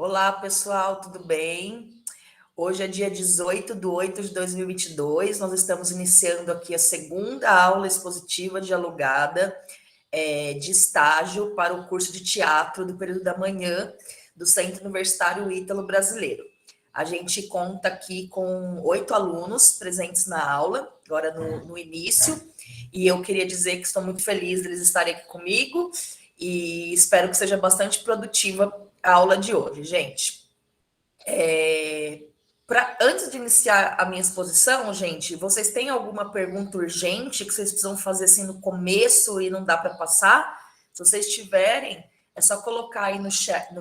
Olá, pessoal, tudo bem? Hoje é dia 18/8/2022. Nós estamos iniciando aqui a segunda aula expositiva dialogada de estágio para o curso de teatro do período da manhã do Centro Universitário Ítalo Brasileiro. A gente conta aqui com 8 alunos presentes na aula, agora no início, e eu queria dizer que estou muito feliz deles estarem aqui comigo e espero que seja bastante produtiva a aula de hoje, gente. Antes de iniciar a minha exposição, gente, vocês têm alguma pergunta urgente que vocês precisam fazer assim no começo e não dá para passar? Se vocês tiverem, é só colocar aí no chat,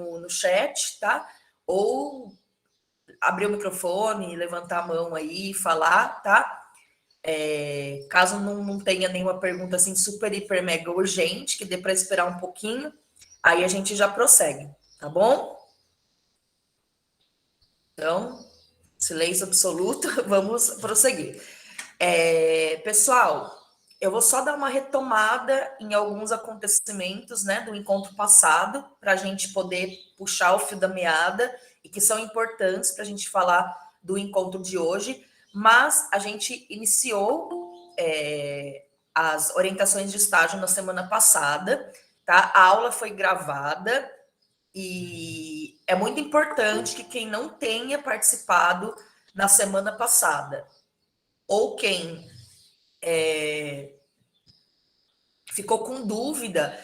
tá? Ou abrir o microfone, levantar a mão aí e falar, tá? Caso não tenha nenhuma pergunta assim super, hiper, mega urgente, que dê para esperar um pouquinho, aí a gente já prossegue, tá bom? Então, silêncio absoluto, vamos prosseguir. Pessoal, eu vou só dar uma retomada em alguns acontecimentos, né, do encontro passado, para a gente poder puxar o fio da meada e que são importantes para a gente falar do encontro de hoje. Mas a gente iniciou as orientações de estágio na semana passada, tá? A aula foi gravada e é muito importante que quem não tenha participado na semana passada ou quem ficou com dúvida,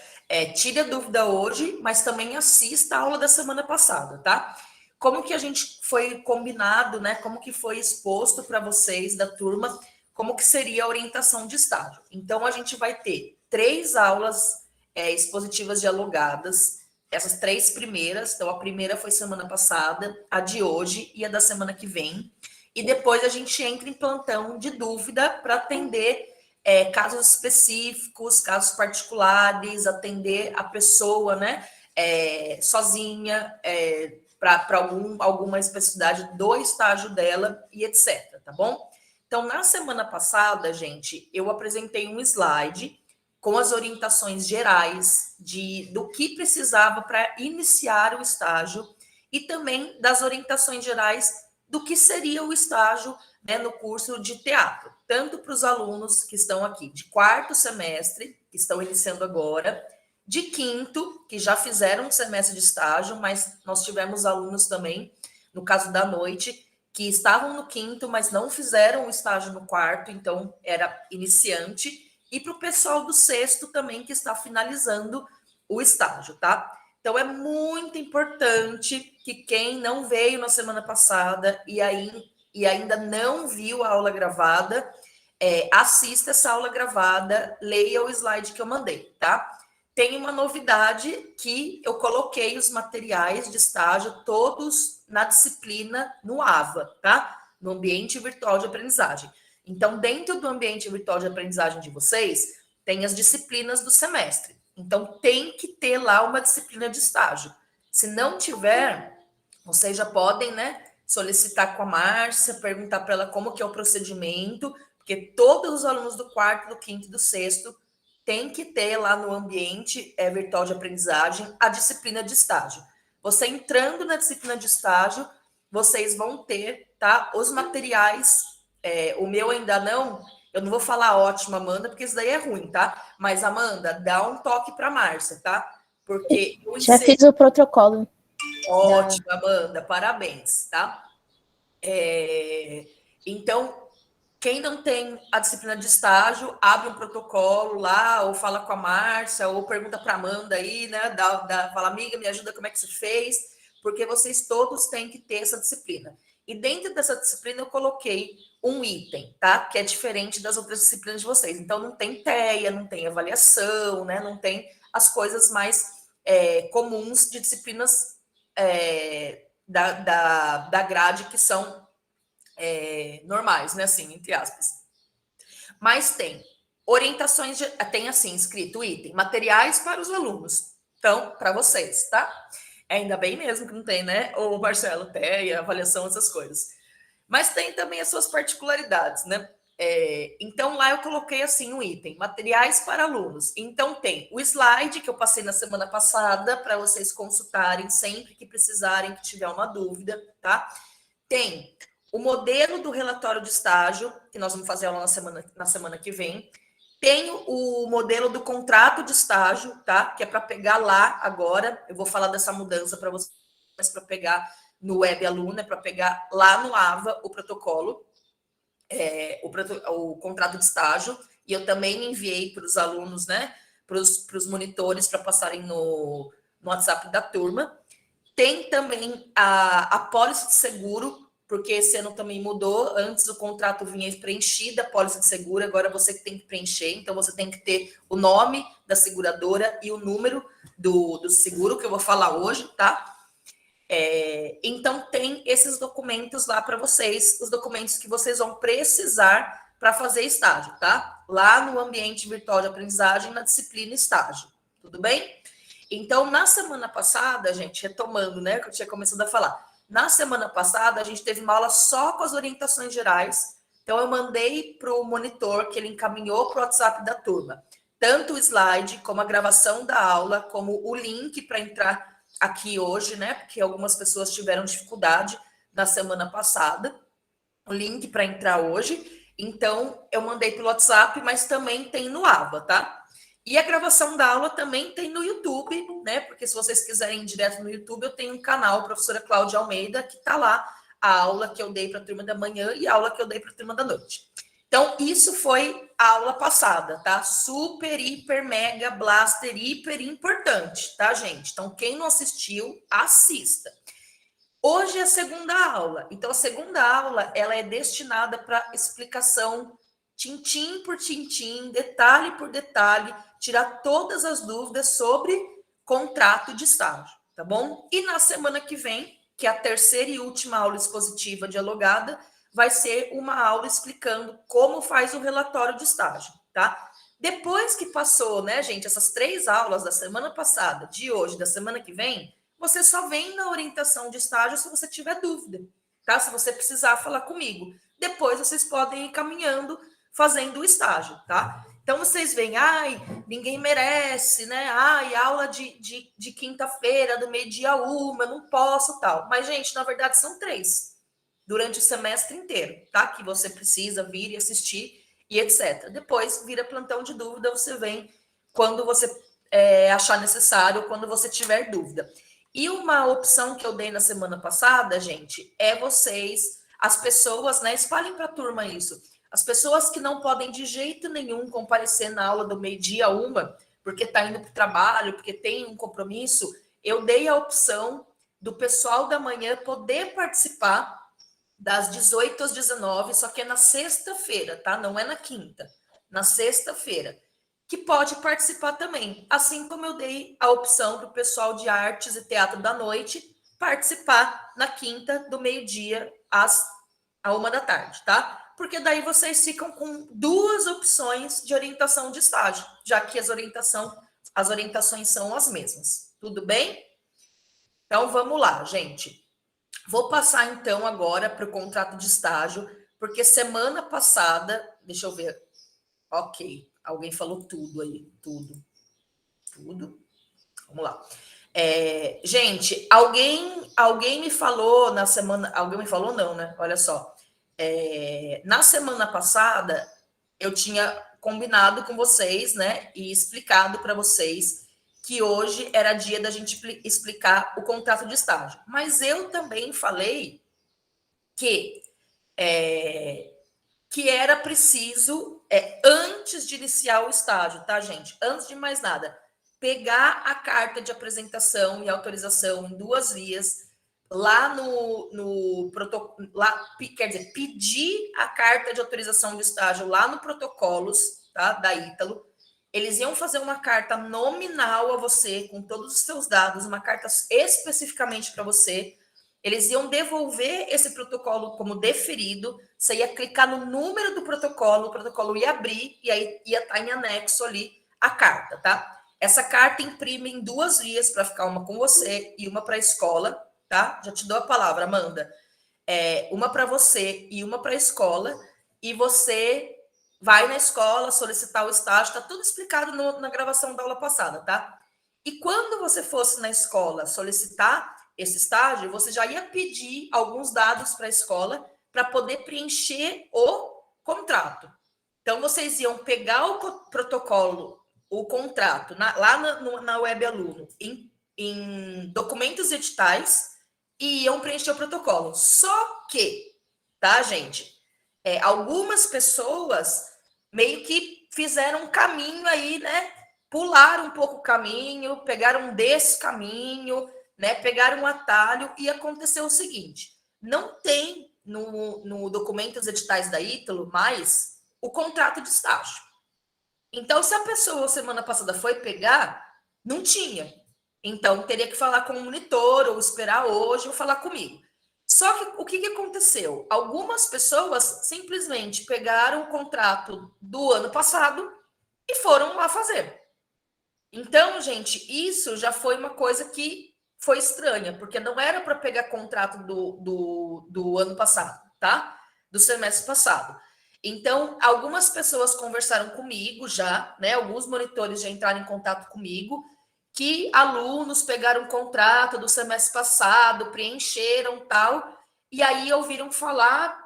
tire a dúvida hoje, mas também assista a aula da semana passada, tá? Como que a gente foi combinado, né? Como que foi exposto para vocês da turma, como que seria a orientação de estágio. Então, a gente vai ter 3 aulas expositivas dialogadas, essas 3 primeiras. Então, a primeira foi semana passada, a de hoje e a da semana que vem. E depois a gente entra em plantão de dúvida para atender casos específicos, casos particulares, atender a pessoa, né, sozinha, para alguma especificidade do estágio dela e etc, tá bom? Então, na semana passada, gente, eu apresentei um slide com as orientações gerais do que precisava para iniciar o estágio e também das orientações gerais do que seria o estágio, né, no curso de teatro, tanto para os alunos que estão aqui de 4º semestre, que estão iniciando agora, de 5º, que já fizeram um semestre de estágio, mas nós tivemos alunos também, no caso da noite, que estavam no 5º, mas não fizeram o estágio no 4º, então era iniciante, e para o pessoal do 6º também, que está finalizando o estágio, tá? Então, é muito importante que quem não veio na semana passada e ainda não viu a aula gravada, assista essa aula gravada, leia o slide que eu mandei, tá? Tem uma novidade que eu coloquei os materiais de estágio todos na disciplina no AVA, tá? No ambiente virtual de aprendizagem. Então, dentro do ambiente virtual de aprendizagem de vocês, tem as disciplinas do semestre. Então, tem que ter lá uma disciplina de estágio. Se não tiver, vocês já podem, né, solicitar com a Márcia, perguntar para ela como que é o procedimento, porque todos os alunos do 4º, do 5º e do 6º têm que ter lá no ambiente virtual de aprendizagem a disciplina de estágio. Você entrando na disciplina de estágio, vocês vão ter, tá, os materiais. O meu ainda não. Eu não vou falar ótimo, Amanda, porque isso daí é ruim, tá? Mas, Amanda, dá um toque para a Márcia, tá? Porque eu já fiz o protocolo. Ótimo, Amanda, parabéns, tá? Então, quem não tem a disciplina de estágio, abre um protocolo lá, ou fala com a Márcia, ou pergunta para a Amanda aí, né? Fala, amiga, me ajuda, como é que você fez? Porque vocês todos têm que ter essa disciplina. E dentro dessa disciplina eu coloquei um item, tá? Que é diferente das outras disciplinas de vocês. Então, não tem TEA, não tem avaliação, né? Não tem as coisas mais comuns de disciplinas da grade que são normais, né? Assim, entre aspas. Mas tem orientações, tem assim, escrito item, materiais para os alunos. Então, para vocês, tá? Ainda bem mesmo que não tem, né? Ou Marcelo, TEA, avaliação, essas coisas. Mas tem também as suas particularidades, né? Então, lá eu coloquei assim um item, materiais para alunos. Então, tem o slide que eu passei na semana passada para vocês consultarem sempre que precisarem, que tiver uma dúvida, tá? Tem o modelo do relatório de estágio, que nós vamos fazer aula na semana que vem. Tem o modelo do contrato de estágio, tá? Que é para pegar lá agora. Eu vou falar dessa mudança para vocês, mas para pegar no Web Aluna, para pegar lá no AVA o protocolo. O contrato de estágio, e eu também enviei para os alunos, né, para os monitores, para passarem no WhatsApp da turma. Tem também a pólice de seguro, porque esse ano também mudou. Antes o contrato vinha preenchida, a pólice de seguro, agora você que tem que preencher, então você tem que ter o nome da seguradora e o número do seguro, que eu vou falar hoje, tá? Então, tem esses documentos lá para vocês, os documentos que vocês vão precisar para fazer estágio, tá? Lá no ambiente virtual de aprendizagem, na disciplina estágio, tudo bem? Então, na semana passada, gente, retomando, né, que eu tinha começado a falar, na semana passada a gente teve uma aula só com as orientações gerais, então eu mandei para o monitor, que ele encaminhou para o WhatsApp da turma, tanto o slide, como a gravação da aula, como o link para entrar aqui hoje, né? Porque algumas pessoas tiveram dificuldade na semana passada. O link para entrar hoje. Então, eu mandei pelo WhatsApp, mas também tem no AVA, tá? E a gravação da aula também tem no YouTube, né? Porque se vocês quiserem ir direto no YouTube, eu tenho um canal, professora Cláudia Almeida, que tá lá a aula que eu dei para a turma da manhã e a aula que eu dei para a turma da noite. Então, isso foi a aula passada, tá? Super, hiper, mega, blaster, hiper importante, tá, gente? Então, quem não assistiu, assista. Hoje é a segunda aula. Então, a segunda aula, ela é destinada para explicação tintim por tintim, detalhe por detalhe, tirar todas as dúvidas sobre contrato de estágio, tá bom? E na semana que vem, que é a terceira e última aula expositiva dialogada, vai ser uma aula explicando como faz o relatório de estágio, tá? Depois que passou, né, gente, essas 3 aulas da semana passada, de hoje, da semana que vem, você só vem na orientação de estágio se você tiver dúvida, tá? Se você precisar falar comigo. Depois vocês podem ir caminhando, fazendo o estágio, tá? Então vocês veem, ai, ninguém merece, né? Ai, aula de quinta-feira, do meio-dia 1, eu não posso, tal. Mas, gente, na verdade são 3 durante o semestre inteiro, tá? Que você precisa vir e assistir e etc. Depois vira plantão de dúvida, você vem quando você achar necessário, quando você tiver dúvida. E uma opção que eu dei na semana passada, gente, é vocês, as pessoas, né? Espalhem para a turma isso. As pessoas que não podem de jeito nenhum comparecer na aula do meio-dia 1, porque está indo para o trabalho, porque tem um compromisso, eu dei a opção do pessoal da manhã poder participar das 18 às 19, só que é na sexta-feira, tá? Não é na quinta, na sexta-feira, que pode participar também. Assim como eu dei a opção para o pessoal de artes e teatro da noite participar na quinta, do meio-dia à 1 da tarde, tá? Porque daí vocês ficam com 2 opções de orientação de estágio, já que as orientações são as mesmas. Tudo bem? Então vamos lá, gente. Vou passar então agora para o contrato de estágio, porque semana passada, deixa eu ver, ok, alguém falou tudo aí, tudo, vamos lá. Gente, alguém me falou na semana, alguém me falou não, né? Olha só, na semana passada eu tinha combinado com vocês, né, e explicado para vocês que hoje era dia da gente explicar o contrato de estágio. Mas eu também falei que era preciso, antes de iniciar o estágio, tá, gente? Antes de mais nada, pegar a carta de apresentação e autorização em 2 vias, lá no protocolo, quer dizer, pedir a carta de autorização de estágio lá no protocolos, tá, da Ítalo. Eles iam fazer uma carta nominal a você, com todos os seus dados, uma carta especificamente para você. Eles iam devolver esse protocolo como deferido, você ia clicar no número do protocolo, o protocolo ia abrir e aí ia estar em anexo ali a carta, tá? Essa carta imprime em 2 vias para ficar uma com você e uma para a escola, tá? Já te dou a palavra, Amanda. Uma para você e uma para a escola. e você vai na escola solicitar o estágio, está tudo explicado na gravação da aula passada, tá? E quando você fosse na escola solicitar esse estágio, você já ia pedir alguns dados para a escola para poder preencher o contrato. Então, vocês iam pegar o protocolo, o contrato, lá na Web Aluno, em documentos editais, e iam preencher o protocolo. Só que, tá, gente? Algumas pessoas meio que fizeram um caminho aí, né? Pularam um pouco o caminho, pegaram desse caminho, né? Pegaram um atalho e aconteceu o seguinte: não tem no documentos editais da Ítalo mais o contrato de estágio. Então, se a pessoa semana passada foi pegar, não tinha. Então, teria que falar com o monitor, ou esperar hoje, ou falar comigo. Só que o que aconteceu? Algumas pessoas simplesmente pegaram o contrato do ano passado e foram lá fazer. Então, gente, isso já foi uma coisa que foi estranha, porque não era para pegar contrato do ano passado, tá? Do semestre passado. Então, algumas pessoas conversaram comigo já, né? Alguns monitores já entraram em contato comigo, que alunos pegaram o contrato do semestre passado, preencheram tal, e aí ouviram falar,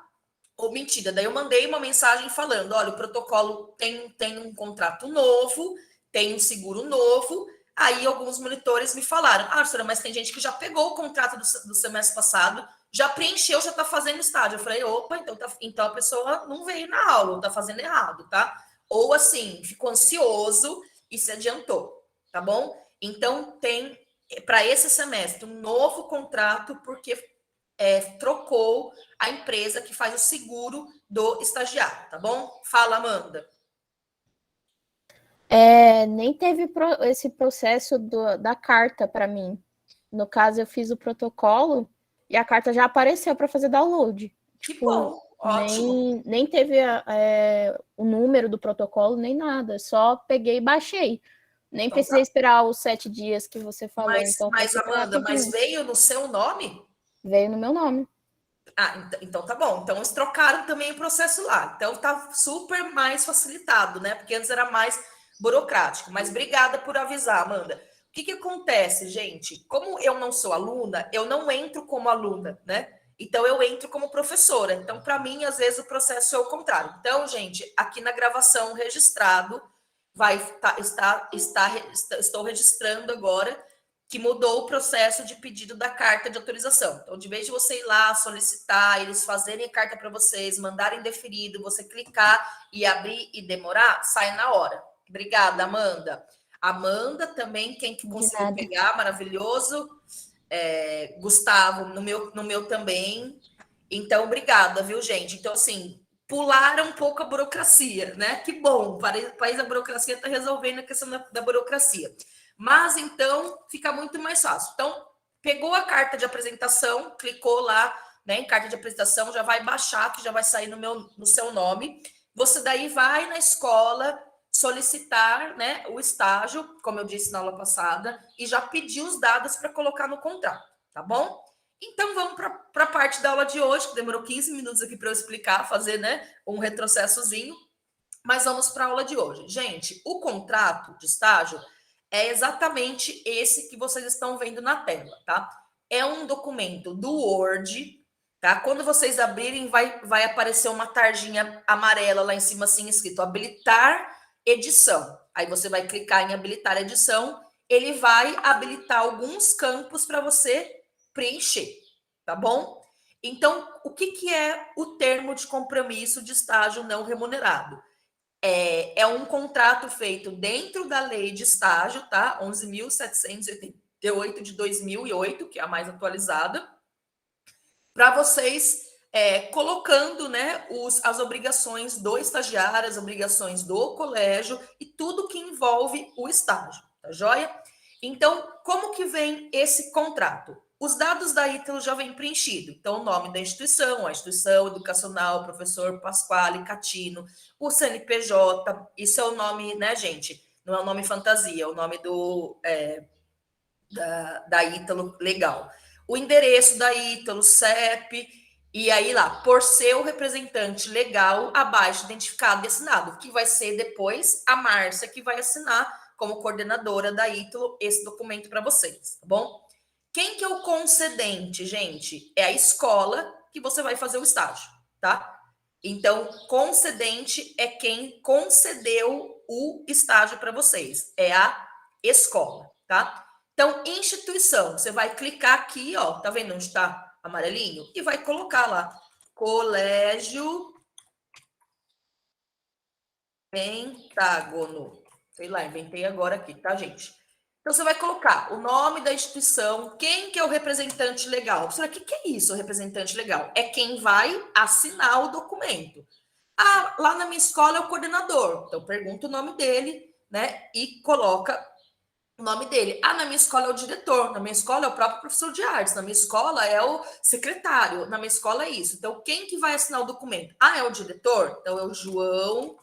ou mentira, daí eu mandei uma mensagem falando: olha, o protocolo tem um contrato novo, tem um seguro novo. Aí alguns monitores me falaram: ah, senhora, mas tem gente que já pegou o contrato do semestre passado, já preencheu, já está fazendo estágio. Eu falei: opa, então a pessoa não veio na aula, está fazendo errado, tá? Ou assim, ficou ansioso e se adiantou, tá bom? Então tem para esse semestre um novo contrato, porque trocou a empresa que faz o seguro do estagiário, tá bom? Fala, Amanda. Nem teve esse processo da carta para mim. No caso, eu fiz o protocolo e a carta já apareceu para fazer download. Que Tipo, bom, ótimo. nem teve o número do protocolo, nem nada. Só peguei e baixei. Nem Então precisei tá. esperar os 7 dias que você falou, então foi Mas super Amanda, mas rapidinho. veio no seu nome? Veio no meu nome. Ah, então tá bom. Então eles trocaram também o processo lá. Então tá super mais facilitado, né? Porque antes era mais burocrático. Mas obrigada por avisar, Amanda. O que acontece, gente? Como eu não sou aluna, eu não entro como aluna, né? Então eu entro como professora. Então, para mim, às vezes o processo é o contrário. Então, gente, aqui na gravação registrado, estou registrando agora que mudou o processo de pedido da carta de autorização. Então, de vez de você ir lá solicitar, eles fazerem a carta para vocês, mandarem deferido, você clicar e abrir e demorar, sai na hora. Obrigada, Amanda. Amanda também, quem que De conseguiu nada. pegar, maravilhoso. Gustavo, no meu também. Então, obrigada, viu, gente? Então, assim, pularam um pouco a burocracia, né? Que bom, o país da burocracia está resolvendo a questão da burocracia. Mas então fica muito mais fácil. Então, pegou a carta de apresentação, clicou lá, né, em carta de apresentação, já vai baixar, que já vai sair no seu nome. Você daí vai na escola solicitar, né, o estágio, como eu disse na aula passada, e já pedir os dados para colocar no contrato, tá bom? Então vamos para a parte da aula de hoje, que demorou 15 minutos aqui para eu explicar, fazer, né, um retrocessozinho. Mas vamos para a aula de hoje. Gente, o contrato de estágio é exatamente esse que vocês estão vendo na tela, tá? É um documento do Word, tá? Quando vocês abrirem, vai aparecer uma tarjinha amarela lá em cima, assim, escrito habilitar edição. Aí você vai clicar em habilitar edição, ele vai habilitar alguns campos para você preencher, tá bom? Então, o que é o termo de compromisso de estágio não remunerado? É um contrato feito dentro da lei de estágio, tá? 11.788 de 2008, que é a mais atualizada, para vocês colocando, né, as obrigações do estagiário, as obrigações do colégio e tudo que envolve o estágio, tá joia? Então, como que vem esse contrato? Os dados da Ítalo já vem preenchido. Então, o nome da instituição, a instituição educacional, professor Pasquale Catino, o CNPJ, isso é o nome, né, gente? Não é o nome fantasia, é o nome da Ítalo legal. O endereço da Ítalo, CEP, E aí lá, por seu representante legal abaixo identificado e assinado, que vai ser depois a Márcia que vai assinar como coordenadora da Ítalo esse documento para vocês, tá bom? Quem que é o concedente, gente? É a escola que você vai fazer o estágio, tá? Então, concedente é quem concedeu o estágio para vocês, é a escola, tá? Então, instituição, você vai clicar aqui, ó, tá vendo onde está amarelinho? E vai colocar lá, Colégio Pentágono. Sei lá, inventei agora aqui, tá, gente? Então, você vai colocar o nome da instituição, quem que é o representante legal. Você vai, o que é isso, o representante legal? É quem vai assinar o documento. Ah, lá na minha escola é o coordenador. Então, pergunta o nome dele, né? E coloca o nome dele. Ah, na minha escola é o diretor, na minha escola é o próprio professor de artes, na minha escola é o secretário, na minha escola é isso. Então, quem que vai assinar o documento? Ah, é o diretor? Então, é o João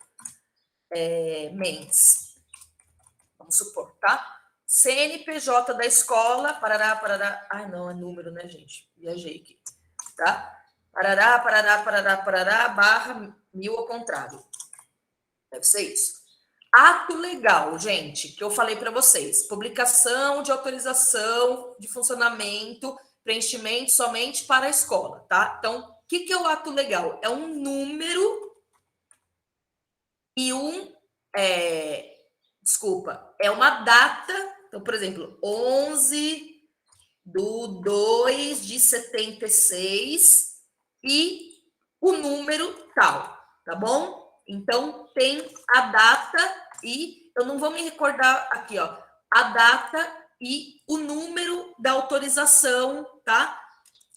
Mendes. Vamos supor, tá? CNPJ da escola, parará, parará. Ai, não, é número, né, gente? Viajei aqui, tá? Parará, parará, parará, parará, barra 1000 ao contrário. Deve ser isso. Ato legal, gente, que eu falei para vocês. Publicação de autorização de funcionamento, preenchimento somente para a escola, tá? Então, o que é o ato legal? É um número e é uma data. Então, por exemplo, 11/2/76 e o número tal, tá bom? Então, tem a data e eu não vou me recordar aqui, ó, a data e o número da autorização, tá?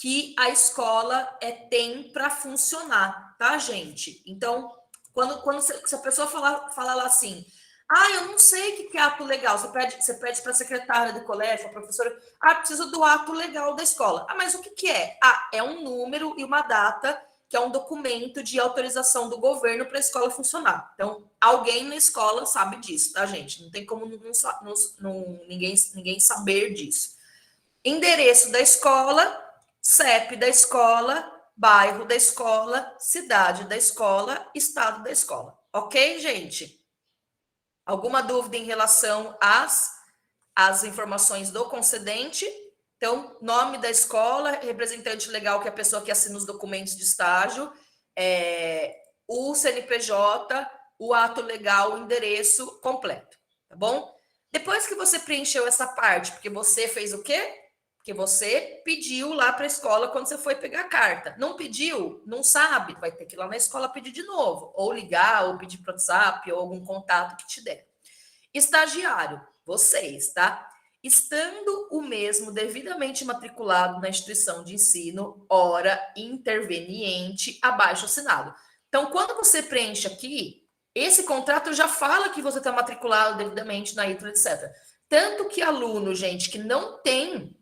Que a escola tem para funcionar, tá, gente? Então, quando se a pessoa falar lá assim, ah, eu não sei o que é ato legal, você pede para a secretária do colégio, a professora, ah, precisa do ato legal da escola. Ah, mas o que é? Ah, é um número e uma data que é um documento de autorização do governo para a escola funcionar. Então, alguém na escola sabe disso, tá, gente? Não tem como ninguém saber disso. Endereço da escola, CEP da escola, bairro da escola, cidade da escola, estado da escola. Ok, gente? Alguma dúvida em relação às informações do concedente? Então, nome da escola, representante legal, que é a pessoa que assina os documentos de estágio, o CNPJ, o ato legal, o endereço completo, tá bom? Depois que você preencheu essa parte, porque você fez o quê? Porque você pediu lá para a escola quando você foi pegar a carta. Não pediu? Não sabe? Vai ter que ir lá na escola pedir de novo. Ou ligar, ou pedir para o WhatsApp, ou algum contato que te der. Estagiário, vocês, tá? Estando o mesmo devidamente matriculado na instituição de ensino, hora interveniente, abaixo assinado. Então, quando você preenche aqui, esse contrato já fala que você está matriculado devidamente na ITRA, etc. Tanto que aluno, gente, que não tem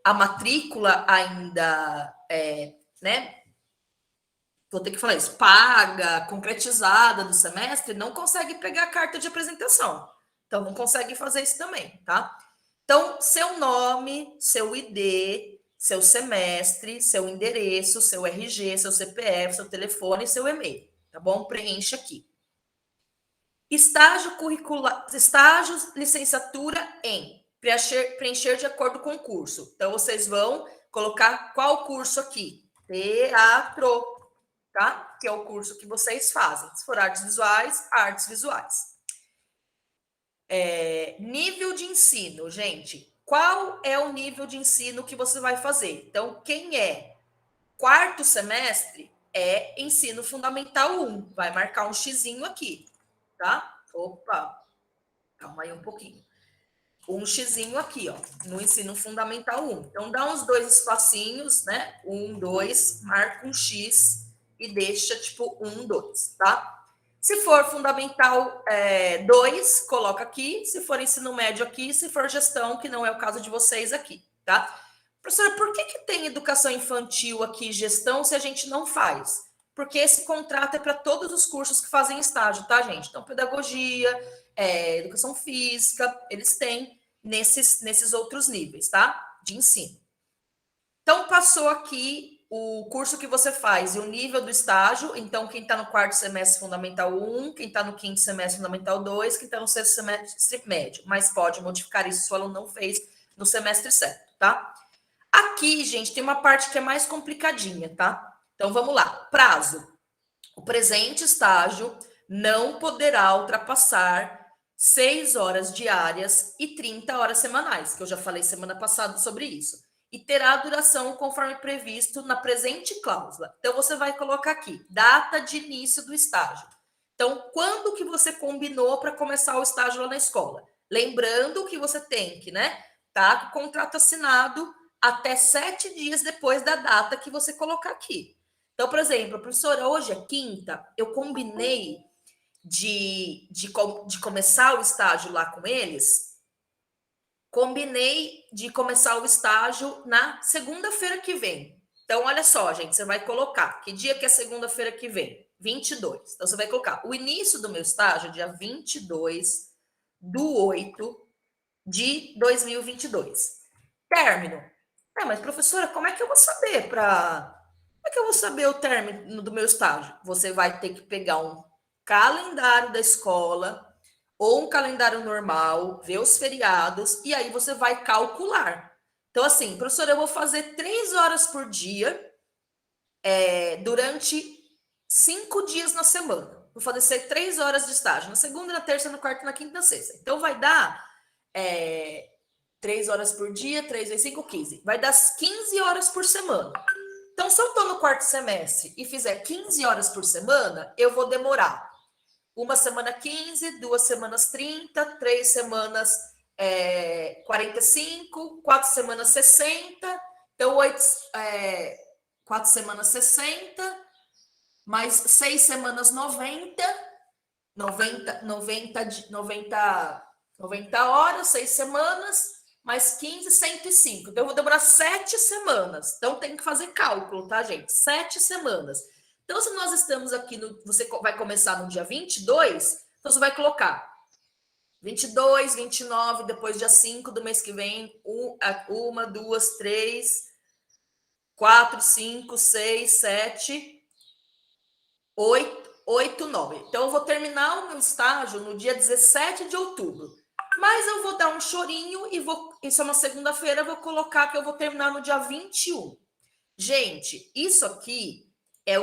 a matrícula ainda, né? Vou ter que falar isso, paga, concretizada do semestre, não consegue pegar a carta de apresentação. Então, não consegue fazer isso também, tá? Então, seu nome, seu ID, seu semestre, seu endereço, seu RG, seu CPF, seu telefone e seu e-mail, tá bom? Preenche aqui. Estágio curricular, estágios, licenciatura em preencher de acordo com o curso. Então, vocês vão colocar qual curso aqui? Teatro, tá? Que é o curso que vocês fazem. Se for artes visuais, artes visuais. Nível de ensino, gente. Qual é o nível de ensino que você vai fazer? Então, quem é quarto semestre é ensino fundamental 1. Vai marcar um xizinho aqui, tá? Opa, calma aí um pouquinho. Um xizinho aqui, ó, no ensino fundamental 1. Então, dá uns 2 espacinhos, né? 1, 2, marca um X e deixa tipo 1, 2, tá? Se for fundamental 2, coloca aqui. Se for ensino médio aqui. Se for gestão, que não é o caso de vocês aqui, tá? Professora, por que tem educação infantil aqui, gestão, se a gente não faz? Porque esse contrato é para todos os cursos que fazem estágio, tá, gente? Então, pedagogia, educação física, eles têm nesses outros níveis, tá? De ensino. Então, passou aqui o curso que você faz e o nível do estágio. Então, quem está no quarto semestre Fundamental 1, quem está no quinto semestre Fundamental 2, quem está no sexto semestre médio. Mas pode modificar isso se o aluno não fez no semestre certo, tá? Aqui, gente, tem uma parte que é mais complicadinha, tá? Então, vamos lá. Prazo. O presente estágio não poderá ultrapassar 6 horas diárias e 30 horas semanais, que eu já falei semana passada sobre isso. E terá duração conforme previsto na presente cláusula. Então, você vai colocar aqui, data de início do estágio. Então, quando que você combinou para começar o estágio lá na escola? Lembrando que você tem que, né, tá com o contrato assinado até 7 dias depois da data que você colocar aqui. Então, por exemplo, professora, hoje é quinta, eu combinei de começar o estágio lá com eles, combinei de começar o estágio na segunda-feira que vem. Então, olha só, gente, você vai colocar, que dia que é segunda-feira que vem? 22. Então, você vai colocar o início do meu estágio, dia 22/8/2022. Término. Mas, professora, como é que eu vou saber como é que eu vou saber o término do meu estágio? Você vai ter que pegar um calendário da escola ou um calendário normal, ver os feriados, e aí você vai calcular. Então, assim, professora, eu vou fazer 3 horas por dia durante 5 dias na semana. Vou fazer 3 horas de estágio, na segunda, na terça, na quarta, na quinta e na sexta. Então, vai dar 3 horas por dia, 3 vezes 5, 15. Vai dar 15 horas por semana. Então, se eu estou no quarto semestre e fizer 15 horas por semana, eu vou demorar uma semana 15, 2 semanas 30, 3 semanas 45, 4 semanas 60. Então, 4 semanas 60, mais 6 semanas 90 horas, 6 semanas, mais 15, 105. Então, eu vou demorar 7 semanas. Então, tem que fazer cálculo, tá, gente? 7 semanas. Então, se nós estamos aqui, você vai começar no dia 22, então você vai colocar 22, 29, depois dia 5 do mês que vem, 1, 2, 3, 4, 5, 6, 7, 8, 9. Então, eu vou terminar o meu estágio no dia 17 de outubro. Mas eu vou dar um chorinho e isso é uma segunda-feira, eu vou colocar que eu vou terminar no dia 21. Gente, isso aqui é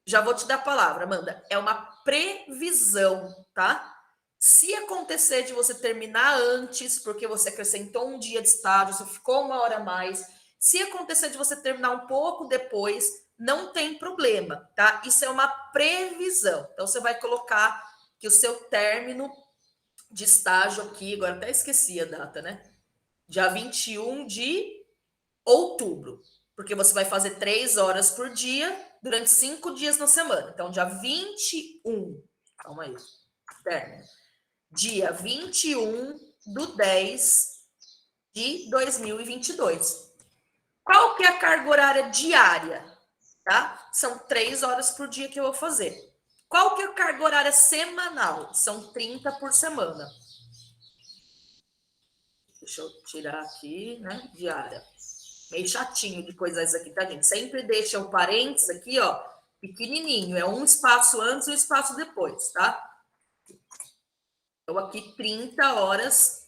já vou te dar a palavra, Amanda, é uma previsão, tá? Se acontecer de você terminar antes, porque você acrescentou um dia de estágio, você ficou 1 hora a mais, se acontecer de você terminar um pouco depois, não tem problema, tá? Isso é uma previsão. Então, você vai colocar que o seu término de estágio aqui, agora até esqueci a data, né? Dia 21 de outubro, porque você vai fazer 3 horas por dia durante 5 dias na semana. Então, dia 21, calma aí, término. Dia 21/10/2022. Qual que é a carga horária diária? Tá? São 3 horas por dia que eu vou fazer. Qual que é a carga horária semanal? São 30 por semana. Deixa eu tirar aqui, né? Diária. Meio chatinho de coisas aqui, tá, gente? Sempre deixa o parênteses aqui, ó, pequenininho. É um espaço antes e um espaço depois, tá? Então, aqui 30 horas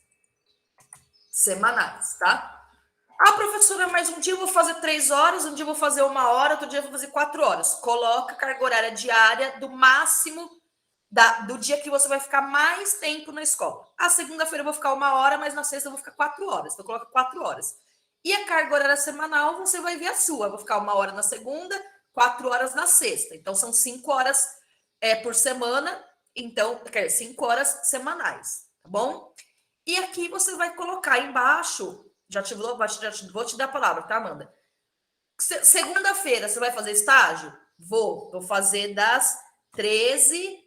semanais, tá? Ah, professora, mas um dia eu vou fazer 3 horas, um dia eu vou fazer 1 hora, outro dia eu vou fazer 4 horas. Coloca a carga horária diária do máximo do dia que você vai ficar mais tempo na escola. A segunda-feira eu vou ficar 1 hora, mas na sexta eu vou ficar 4 horas. Então, coloca 4 horas. E a carga horária semanal, você vai ver a sua. Eu vou ficar 1 hora na segunda, 4 horas na sexta. Então, são 5 horas por semana. Então, 5 horas semanais, tá bom? E aqui você vai colocar embaixo, já vou te dar a palavra, tá, Amanda? Segunda-feira, você vai fazer estágio? Vou fazer das 13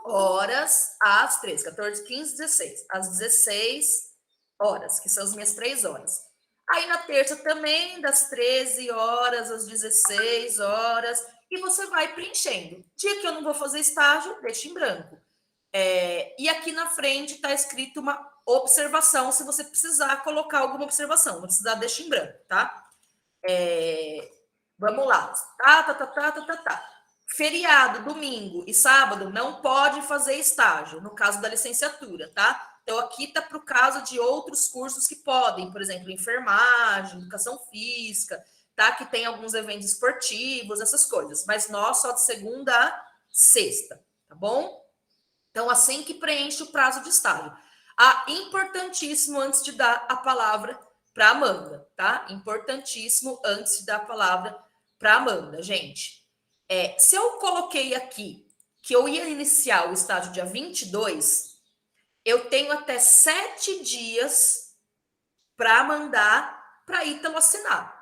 horas às 13, 14, 15, 16. Às 16 horas, que são as minhas 3 horas. Aí na terça também, das 13 horas às 16 horas. E você vai preenchendo. Dia que eu não vou fazer estágio, deixa em branco. E aqui na frente está escrito uma observação, se você precisar colocar alguma observação. Não precisar, deixa em branco, tá? Vamos lá. Tá. Feriado, domingo e sábado não pode fazer estágio, no caso da licenciatura, tá? Então, aqui tá para o caso de outros cursos que podem, por exemplo, enfermagem, educação física, tá? Que tem alguns eventos esportivos, essas coisas. Mas nós só de segunda a sexta, tá bom? Então, assim que preenche o prazo de estágio. Importantíssimo antes de dar a palavra para Amanda, tá? Importantíssimo antes de dar a palavra para Amanda, gente. Se eu coloquei aqui que eu ia iniciar o estágio dia 22, eu tenho até 7 dias para mandar para Ítalo assinar.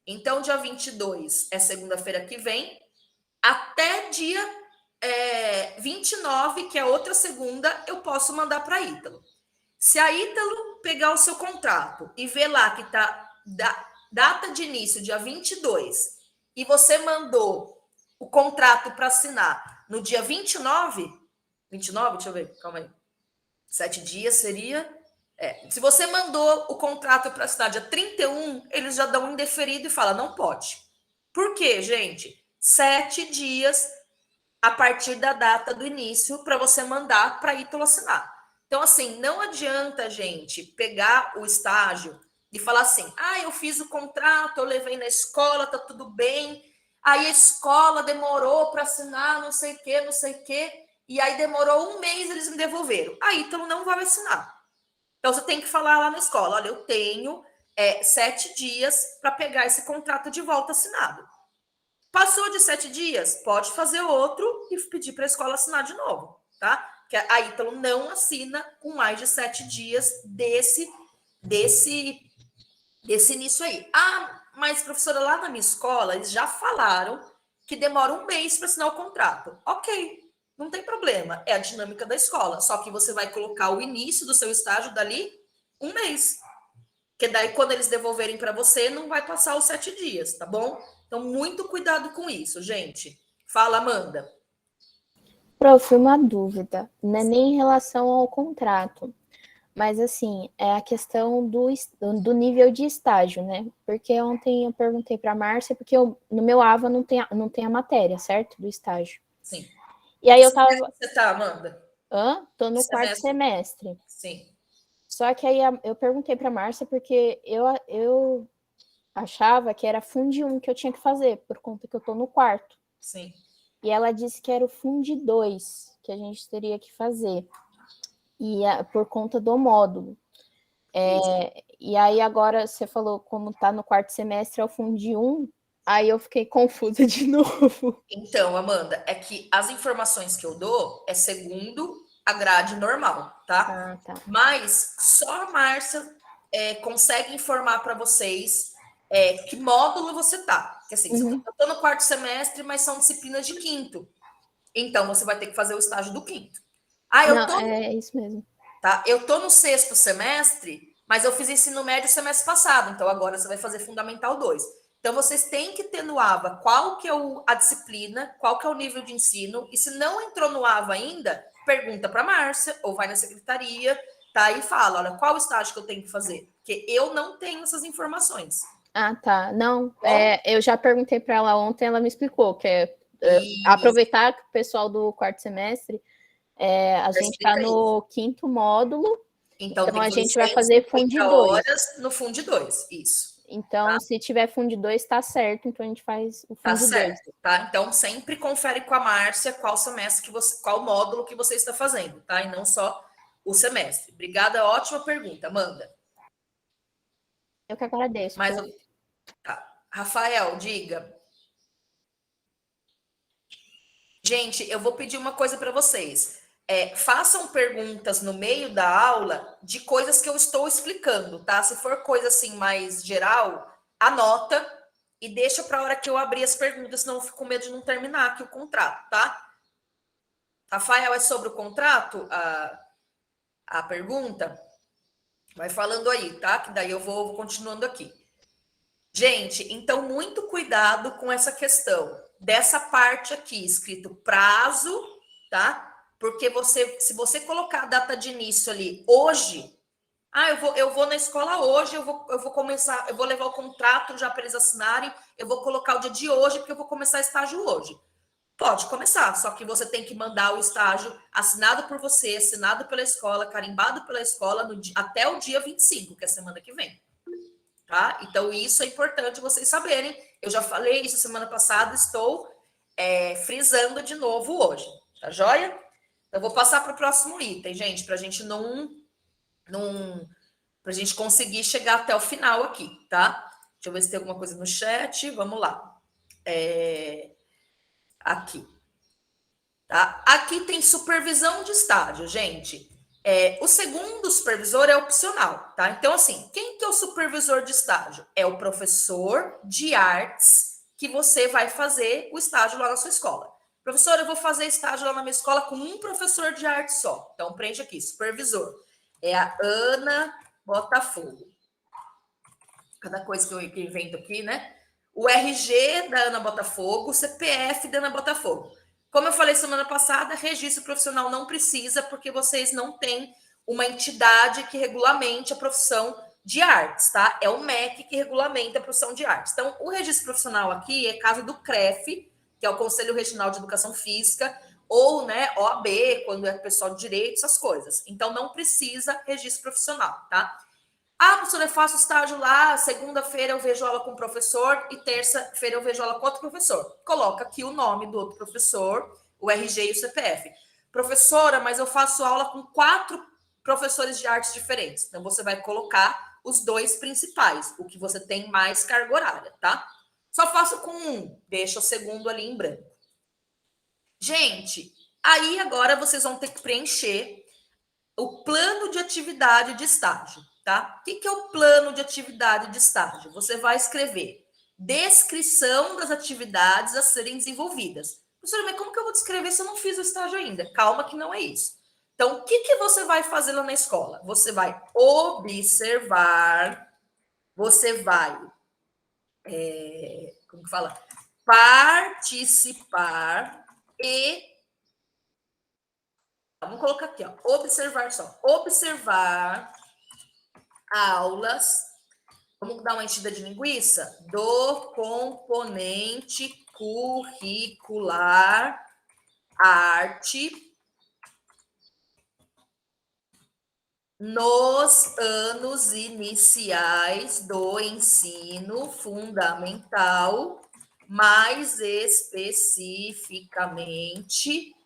Então, dia 22 é segunda-feira que vem, até dia 29, que é outra segunda, eu posso mandar para Ítalo. Se a Ítalo pegar o seu contrato e ver lá que tá data de início, dia 22, e você mandou o contrato para assinar no dia 29, deixa eu ver, calma aí. 7 dias seria. Se você mandou o contrato para assinar dia 31, eles já dão um indeferido e falam, não pode. Por quê, gente? 7 dias a partir da data do início para você mandar para Ítalo assinar. Então, assim, não adianta, gente, pegar o estágio e falar assim, eu fiz o contrato, eu levei na escola, tá tudo bem, aí a escola demorou para assinar, não sei o quê, e aí demorou 1 mês, eles me devolveram. Aí, então, não vai assinar. Então, você tem que falar lá na escola, olha, eu tenho 7 dias para pegar esse contrato de volta assinado. Passou de 7 dias, pode fazer outro e pedir para a escola assinar de novo, tá? Porque a Ítalo não assina com mais de 7 dias desse início aí. Mas, professora, lá na minha escola, eles já falaram que demora 1 mês para assinar o contrato. Ok, não tem problema, é a dinâmica da escola. Só que você vai colocar o início do seu estágio dali 1 mês. Porque daí, quando eles devolverem para você, não vai passar os 7 dias, tá bom? Então, muito cuidado com isso, gente. Fala, Amanda. Prof, uma dúvida, não é nem em relação ao contrato, mas assim, é a questão do nível de estágio, né? Porque ontem eu perguntei para a Márcia, porque no meu AVA não tem a matéria, certo? Do estágio. Sim. E aí eu tava. Você tá, Amanda? Tô no quarto semestre. Sim. Só que aí eu perguntei para a Márcia, porque eu achava que era Fundi 1 que eu tinha que fazer, por conta que eu tô no quarto. Sim. E ela disse que era o Fundi 2 que a gente teria que fazer. E por conta do módulo. E aí agora você falou como tá no quarto semestre é o Fundi 1, aí eu fiquei confusa de novo. Então, Amanda, é que as informações que eu dou é segundo a grade normal, tá? Tá. Mas só a Márcia consegue informar para vocês que módulo você tá. Porque assim, eu tô no quarto semestre, mas são disciplinas de quinto. Então, você vai ter que fazer o estágio do quinto. É isso mesmo. Tá? Eu tô no 6º semestre, mas eu fiz ensino médio semestre passado, então agora você vai fazer Fundamental 2. Então, vocês têm que ter no AVA qual que é a disciplina, qual que é o nível de ensino, e se não entrou no AVA ainda, pergunta para a Márcia, ou vai na secretaria, tá? E fala, olha, qual estágio que eu tenho que fazer? Porque eu não tenho essas informações. Tá. Não, eu já perguntei para ela ontem, ela me explicou que aproveitar que o pessoal do quarto semestre, a gente está no 5º módulo, então a gente vai fazer Fundi 2. horas no Fundi 2, isso. Então, se tiver Fundi 2, tá certo, então a gente faz o Fundi 2. Tá? Então, sempre confere com a Márcia qual semestre qual módulo que você está fazendo, tá? E não só o semestre. Obrigada, ótima pergunta, Amanda. Eu que agradeço. Tá. Rafael, diga. Gente, eu vou pedir uma coisa para vocês. Façam perguntas no meio da aula de coisas que eu estou explicando, tá? Se for coisa assim mais geral, anota e deixa para a hora que eu abrir as perguntas, senão eu fico com medo de não terminar aqui o contrato, tá? Rafael, é sobre o contrato a pergunta? Vai falando aí, tá? Que daí eu vou continuando aqui. Gente, então muito cuidado com essa questão dessa parte aqui, escrito prazo, tá? Porque se você colocar a data de início ali hoje, Ah, eu vou na escola hoje, eu vou começar, eu vou levar o contrato já para eles assinarem, eu vou colocar o dia de hoje, porque eu vou começar estágio hoje. Pode começar, só que você tem que mandar o estágio assinado por você, assinado pela escola, carimbado pela escola até o dia 25, que é a semana que vem. Tá? Então, isso é importante vocês saberem. Eu já falei isso semana passada, estou frisando de novo hoje. Tá joia? Eu vou passar para o próximo item, gente, para a gente para a gente conseguir chegar até o final aqui, tá? Deixa eu ver se tem alguma coisa no chat. Vamos lá. Aqui. Tá? Aqui tem supervisão de estágio, gente. O segundo supervisor é opcional, tá? Então, assim, quem que é o supervisor de estágio? É o professor de artes que você vai fazer o estágio lá na sua escola. Professor, eu vou fazer estágio lá na minha escola com um professor de arte só. Então, preenche aqui, supervisor. É a Ana Botafogo. Cada coisa que eu invento aqui, né? O RG da Ana Botafogo, o CPF da Ana Botafogo. Como eu falei semana passada, registro profissional não precisa, porque vocês não têm uma entidade que regulamente a profissão de artes, tá? É o MEC que regulamenta a profissão de artes. Então, o registro profissional aqui é caso do CREF, que é o Conselho Regional de Educação Física, ou, né, OAB, quando é pessoal de direito, essas coisas. Então, não precisa registro profissional, tá? Ah, professora, eu faço estágio lá, segunda-feira eu vejo aula com o professor e terça-feira eu vejo aula com outro professor. Coloca aqui o nome do outro professor, o RG e o CPF. Professora, mas eu faço aula com 4 professores de artes diferentes. Então, você vai colocar os 2 principais, o que você tem mais carga horária, tá? Só faço com um, deixa o segundo ali em branco. Gente, aí agora vocês vão ter que preencher o plano de atividade de estágio, tá? O que é o plano de atividade de estágio? Você vai escrever descrição das atividades a serem desenvolvidas. Professora, mas como que eu vou descrever se eu não fiz o estágio ainda? Calma que não é isso. Então, o que você vai fazer lá na escola? Você vai observar, você vai, como que fala? Participar e vamos colocar aqui, ó, observar só. Observar aulas, vamos dar uma enchida de linguiça, do componente curricular arte nos anos iniciais do ensino fundamental, mais especificamente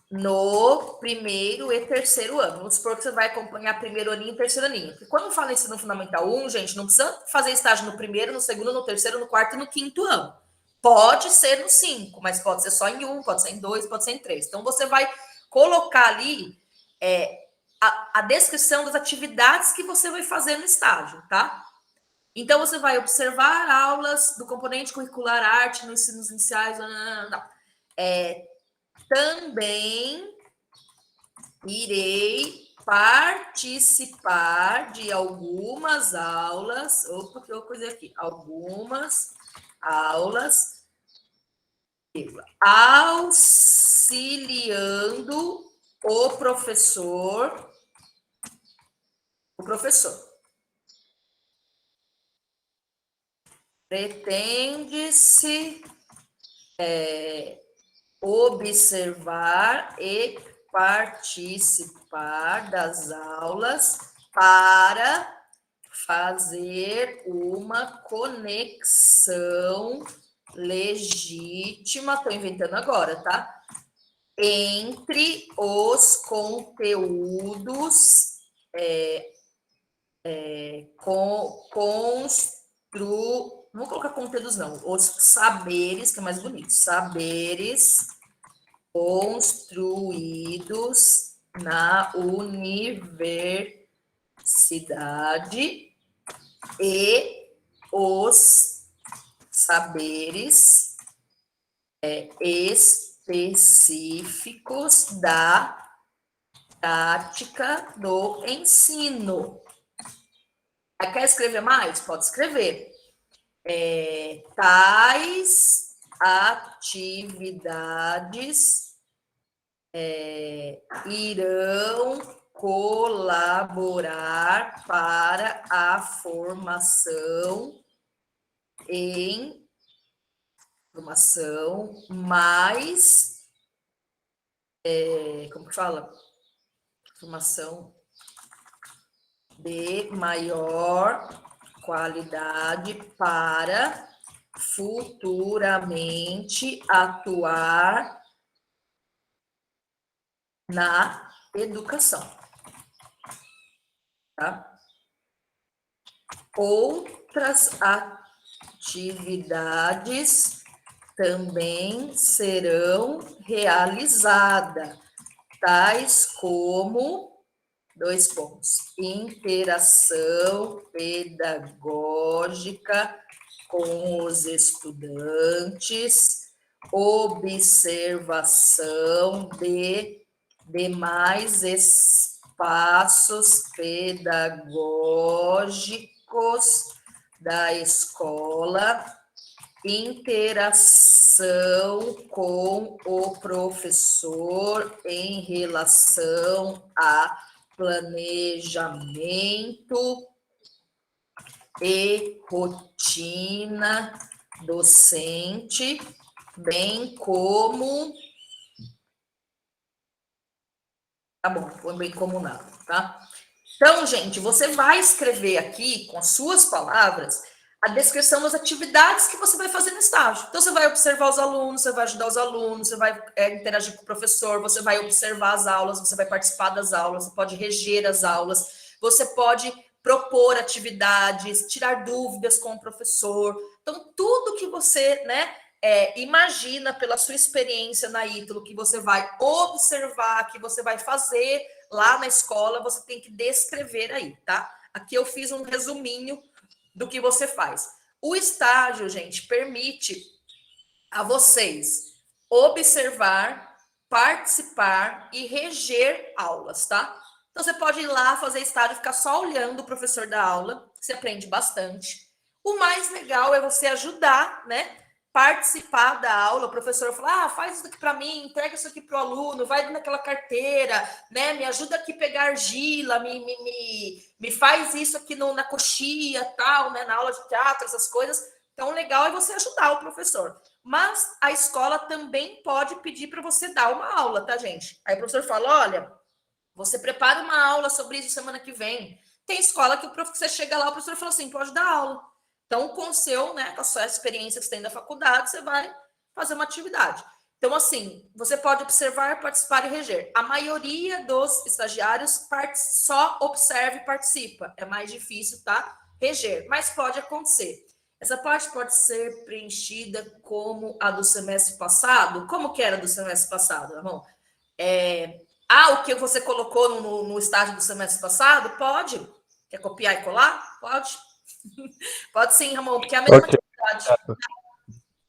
no primeiro e terceiro ano. Vamos supor que você vai acompanhar primeiro aninho e terceiro aninho. Porque quando fala ensino fundamental 1, gente, não precisa fazer estágio no primeiro, no segundo, no terceiro, no quarto e no quinto ano. Pode ser no 5, mas pode ser só em 1, pode ser em 2, pode ser em 3. Então, você vai colocar ali a descrição das atividades que você vai fazer no estágio, tá? Então, você vai observar aulas do componente curricular arte nos ensinos iniciais. Também irei participar de algumas aulas. Opa, que coisa aqui. Algumas aulas auxiliando o professor. Pretende-se observar e participar das aulas para fazer uma conexão legítima, estou inventando agora, tá? Entre os conteúdos não vou colocar conteúdos, não, os saberes, que é mais bonito, saberes construídos na universidade e os saberes específicos da prática do ensino. Quer escrever mais? Pode escrever. Tais atividades irão colaborar para a formação mais, como que fala? Formação de maior qualidade para futuramente atuar na educação, tá? Outras atividades também serão realizadas, tais como, interação pedagógica com os estudantes, observação de demais espaços pedagógicos da escola, interação com o professor em relação a planejamento e rotina docente, bem como... Tá bom, põe bem como nada, tá? Então, gente, você vai escrever aqui, com as suas palavras, a descrição das atividades que você vai fazer no estágio. Então, você vai observar os alunos, você vai ajudar os alunos, você vai interagir com o professor, você vai observar as aulas, você vai participar das aulas, você pode reger as aulas, você pode propor atividades, tirar dúvidas com o professor. Então, tudo que você, né, imagina pela sua experiência na Ítalo, que você vai observar, que você vai fazer lá na escola, você tem que descrever aí, tá? Aqui eu fiz um resuminho do que você faz. O estágio, gente, permite a vocês observar, participar e reger aulas, tá? Então, você pode ir lá fazer estágio, ficar só olhando o professor da aula, você aprende bastante. O mais legal é você ajudar, né? Participar da aula, o professor fala, faz isso aqui para mim, entrega isso aqui para o aluno, vai naquela carteira, né? Me ajuda aqui a pegar argila, me faz isso aqui na coxia, tal, né? Na aula de teatro, essas coisas. Então, o legal é você ajudar o professor. Mas a escola também pode pedir para você dar uma aula, tá, gente? Aí o professor fala, olha, você prepara uma aula sobre isso semana que vem. Tem escola que você chega lá, o professor fala assim, pode dar aula. Então, com o seu, né, com a sua experiência que você tem da faculdade, você vai fazer uma atividade. Então, assim, você pode observar, participar e reger. A maioria dos estagiários só observa e participa. É mais difícil, tá? Reger, mas pode acontecer. Essa parte pode ser preenchida como a do semestre passado. Como que era do semestre passado, Ramon? O que você colocou no estágio do semestre passado? Pode. Quer copiar e colar? Pode. Pode sim, Ramon, porque é a mesma atividade.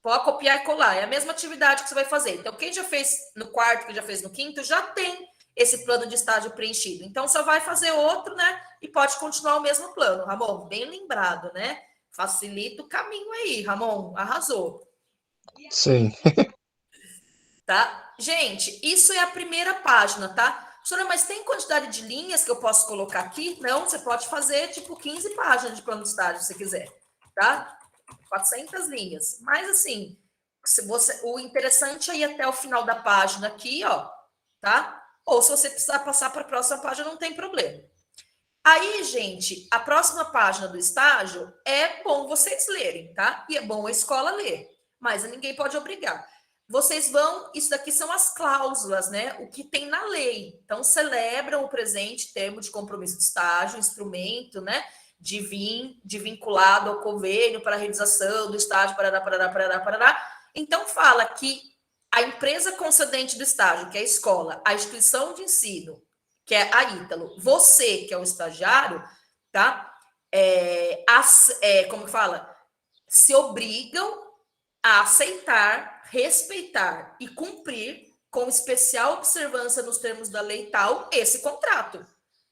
Pode copiar e colar, é a mesma atividade que você vai fazer. Então, quem já fez no quarto, quem já fez no quinto, já tem esse plano de estágio preenchido. Então, só vai fazer outro, né? E pode continuar o mesmo plano. Ramon, bem lembrado, né? Facilita o caminho aí, Ramon. Arrasou. Sim. Tá? Gente, isso é a primeira página, tá? Professora, mas tem quantidade de linhas que eu posso colocar aqui? Não, você pode fazer tipo 15 páginas de plano de estágio, se você quiser, tá? 400 linhas. Mas assim, o interessante é ir até o final da página aqui, ó, tá? Ou se você precisar passar para a próxima página, não tem problema. Aí, gente, a próxima página do estágio é bom vocês lerem, tá? E é bom a escola ler, mas ninguém pode obrigar. Vocês vão, isso daqui são as cláusulas, né? O que tem na lei. Então, celebram o presente termo de compromisso de estágio, instrumento, né? De vinculado ao convênio para a realização do estágio, parará. Então, fala que a empresa concedente do estágio, que é a escola, a instituição de ensino, que é a Ítalo, você, que é o estagiário, tá? Como que fala? Se obrigam a aceitar, respeitar e cumprir, com especial observância nos termos da lei tal, esse contrato.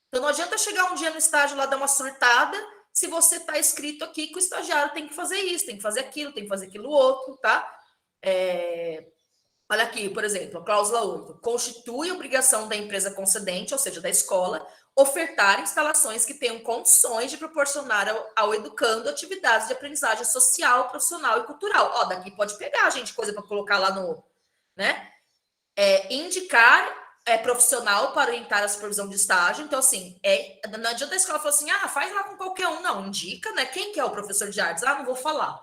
Então, não adianta chegar um dia no estágio lá, dar uma surtada, se você está escrito aqui que o estagiário tem que fazer isso, tem que fazer aquilo outro, tá? Olha aqui, por exemplo, a cláusula 8. Constitui obrigação da empresa concedente, ou seja, da escola, ofertar instalações que tenham condições de proporcionar ao educando atividades de aprendizagem social, profissional e cultural. Ó, daqui pode pegar, gente, coisa para colocar lá no, né? Indicar profissional para orientar a supervisão de estágio. Então, assim, não adianta a escola falar assim, faz lá com qualquer um. Não, indica, né? Quem que é o professor de artes? Não vou falar.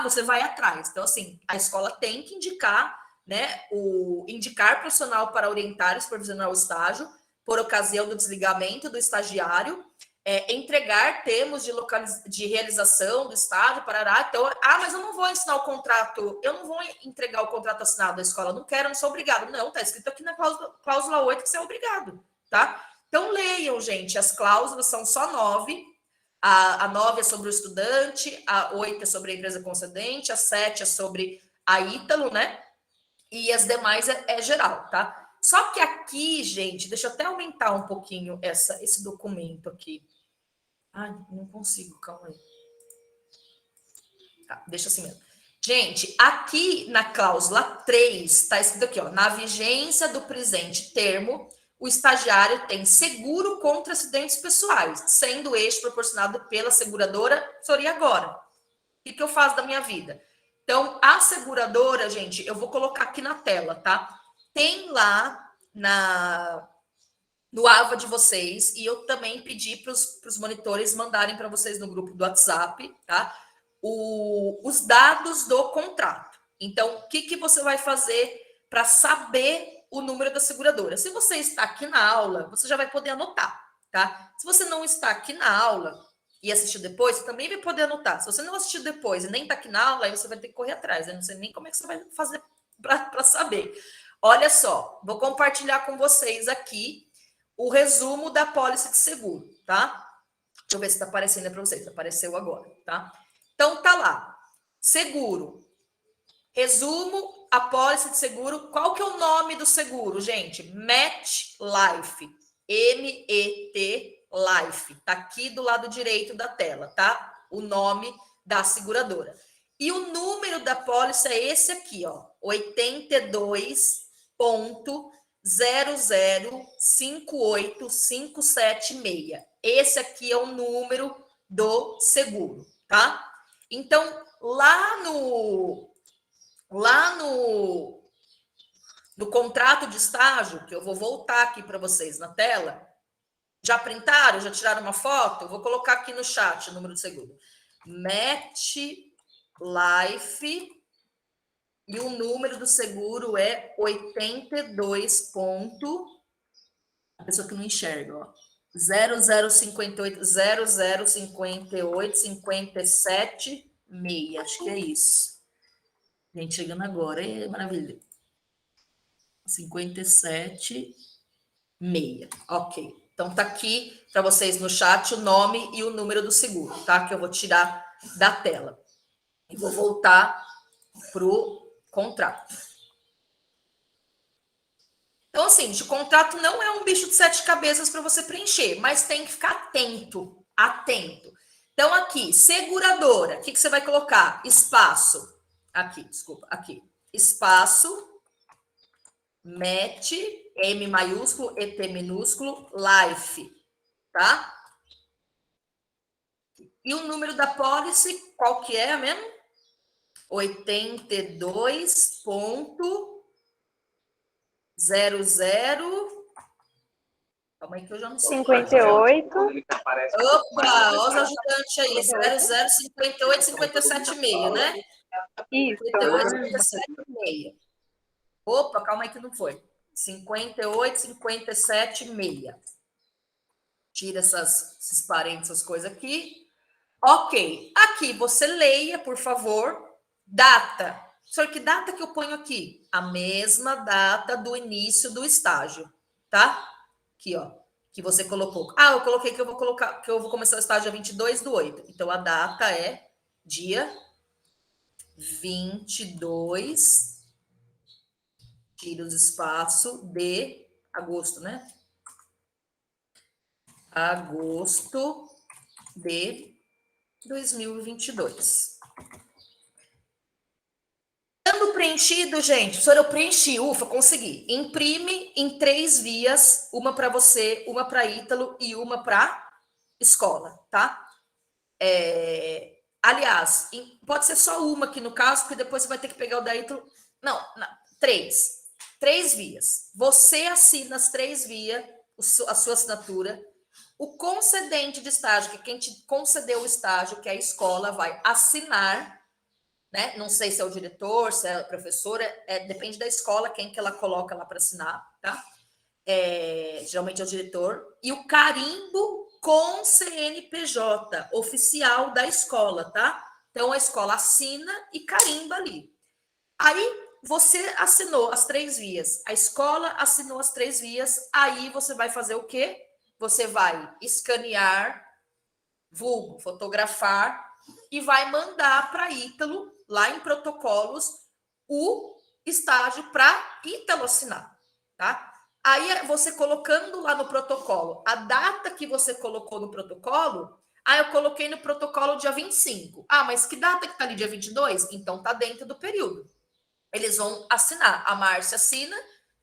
Você vai atrás. Então, assim, a escola tem que indicar, né? Indicar profissional para orientar e supervisionar o estágio, por ocasião do desligamento do estagiário, entregar termos de realização do estágio, parará. Então, mas eu não vou ensinar o contrato, eu não vou entregar o contrato assinado da escola, não quero, não sou obrigado. Não, tá escrito aqui na cláusula 8 que você é obrigado, tá? Então, leiam, gente, as cláusulas são só 9. A 9 é sobre o estudante, a 8 é sobre a empresa concedente, a 7 é sobre a Ítalo, né? E as demais é geral, tá? Só que aqui, gente, deixa eu até aumentar um pouquinho esse documento aqui. Ai, não consigo, calma aí. Tá, deixa assim mesmo. Gente, aqui na cláusula 3, está escrito aqui, ó, na vigência do presente termo, o estagiário tem seguro contra acidentes pessoais, sendo este proporcionado pela seguradora. E agora? O que eu faço da minha vida? Então, a seguradora, gente, eu vou colocar aqui na tela, tá? Tem lá no AVA de vocês, e eu também pedi para os monitores mandarem para vocês no grupo do WhatsApp, tá? Os dados do contrato. Então, o que você vai fazer para saber o número da seguradora? Se você está aqui na aula, você já vai poder anotar, tá? Se você não está aqui na aula e assistir depois, você também vai poder anotar. Se você não assistir depois e nem está aqui na aula, aí você vai ter que correr atrás. Eu não sei nem como é que você vai fazer para saber. Olha só, vou compartilhar com vocês aqui o resumo da pólice de seguro, tá? Deixa eu ver se está aparecendo para vocês. Apareceu agora, tá? Então, tá lá. Seguro. Resumo, a pólice de seguro. Qual que é o nome do seguro, gente? MetLife. M-E-T Life. Tá aqui do lado direito da tela, tá? O nome da seguradora. E o número da pólice é esse aqui, ó. 82.0058.576. Esse aqui é o número do seguro, tá? Então, lá no contrato de estágio, que eu vou voltar aqui para vocês na tela, já printaram? Já tiraram uma foto? Eu vou colocar aqui no chat o número do seguro. MetLife, e o número do seguro é 82. A pessoa que não enxerga, ó. 0058 0058 57 6. Acho que é isso. Gente, chegando agora. É maravilha. 57 6. Ok. Então tá aqui para vocês no chat o nome e o número do seguro, tá? Que eu vou tirar da tela. E vou voltar pro contrato. Então, assim, o contrato não é um bicho de 7 cabeças para você preencher, mas tem que ficar atento, atento. Então, aqui, seguradora, o que você vai colocar? Espaço, aqui, desculpa, aqui, espaço, Met, M maiúsculo, ET minúsculo, Life, tá? E o número da pólice, qual que é mesmo? 82.00. Calma aí que eu já não sei. 58. Opa, olha os ajudantes aí. 0058 57,6, né? Isso. 58 57,6. Opa, calma aí que não foi. 58 57,6. Tira esses parênteses, essas coisas aqui. Ok. Aqui você leia, por favor. Data. Só que data que eu ponho aqui? A mesma data do início do estágio, tá? Aqui, ó, que você colocou. Eu coloquei que eu vou começar o estágio dia 22/8. Então a data é dia 22, tira os espaços de agosto, né? Agosto de 2022. Dando Tudo preenchido, gente? Professora, eu preenchi, ufa, consegui. Imprime em 3 vias, uma para você, uma para Ítalo e uma para escola, tá? Aliás, pode ser só uma aqui no caso, porque depois você vai ter que pegar o da Ítalo. Não, 3. 3 vias. Você assina as 3 vias, a sua assinatura. O concedente de estágio, que quem te concedeu o estágio, que é a escola, vai assinar, né? Não sei se é o diretor, se é a professora, depende da escola, quem que ela coloca lá para assinar, tá? Geralmente é o diretor. E o carimbo com CNPJ, oficial da escola, tá? Então a escola assina e carimba ali. Aí você assinou as 3 vias, a escola assinou as 3 vias, aí você vai fazer o quê? Você vai escanear, vulgo, fotografar e vai mandar para Ítalo, lá em protocolos, o estágio para Ítalo assinar, tá? Aí você colocando lá no protocolo a data que você colocou no protocolo, eu coloquei no protocolo dia 25. Mas que data que tá ali, dia 22? Então tá dentro do período. Eles vão assinar. A Márcia assina,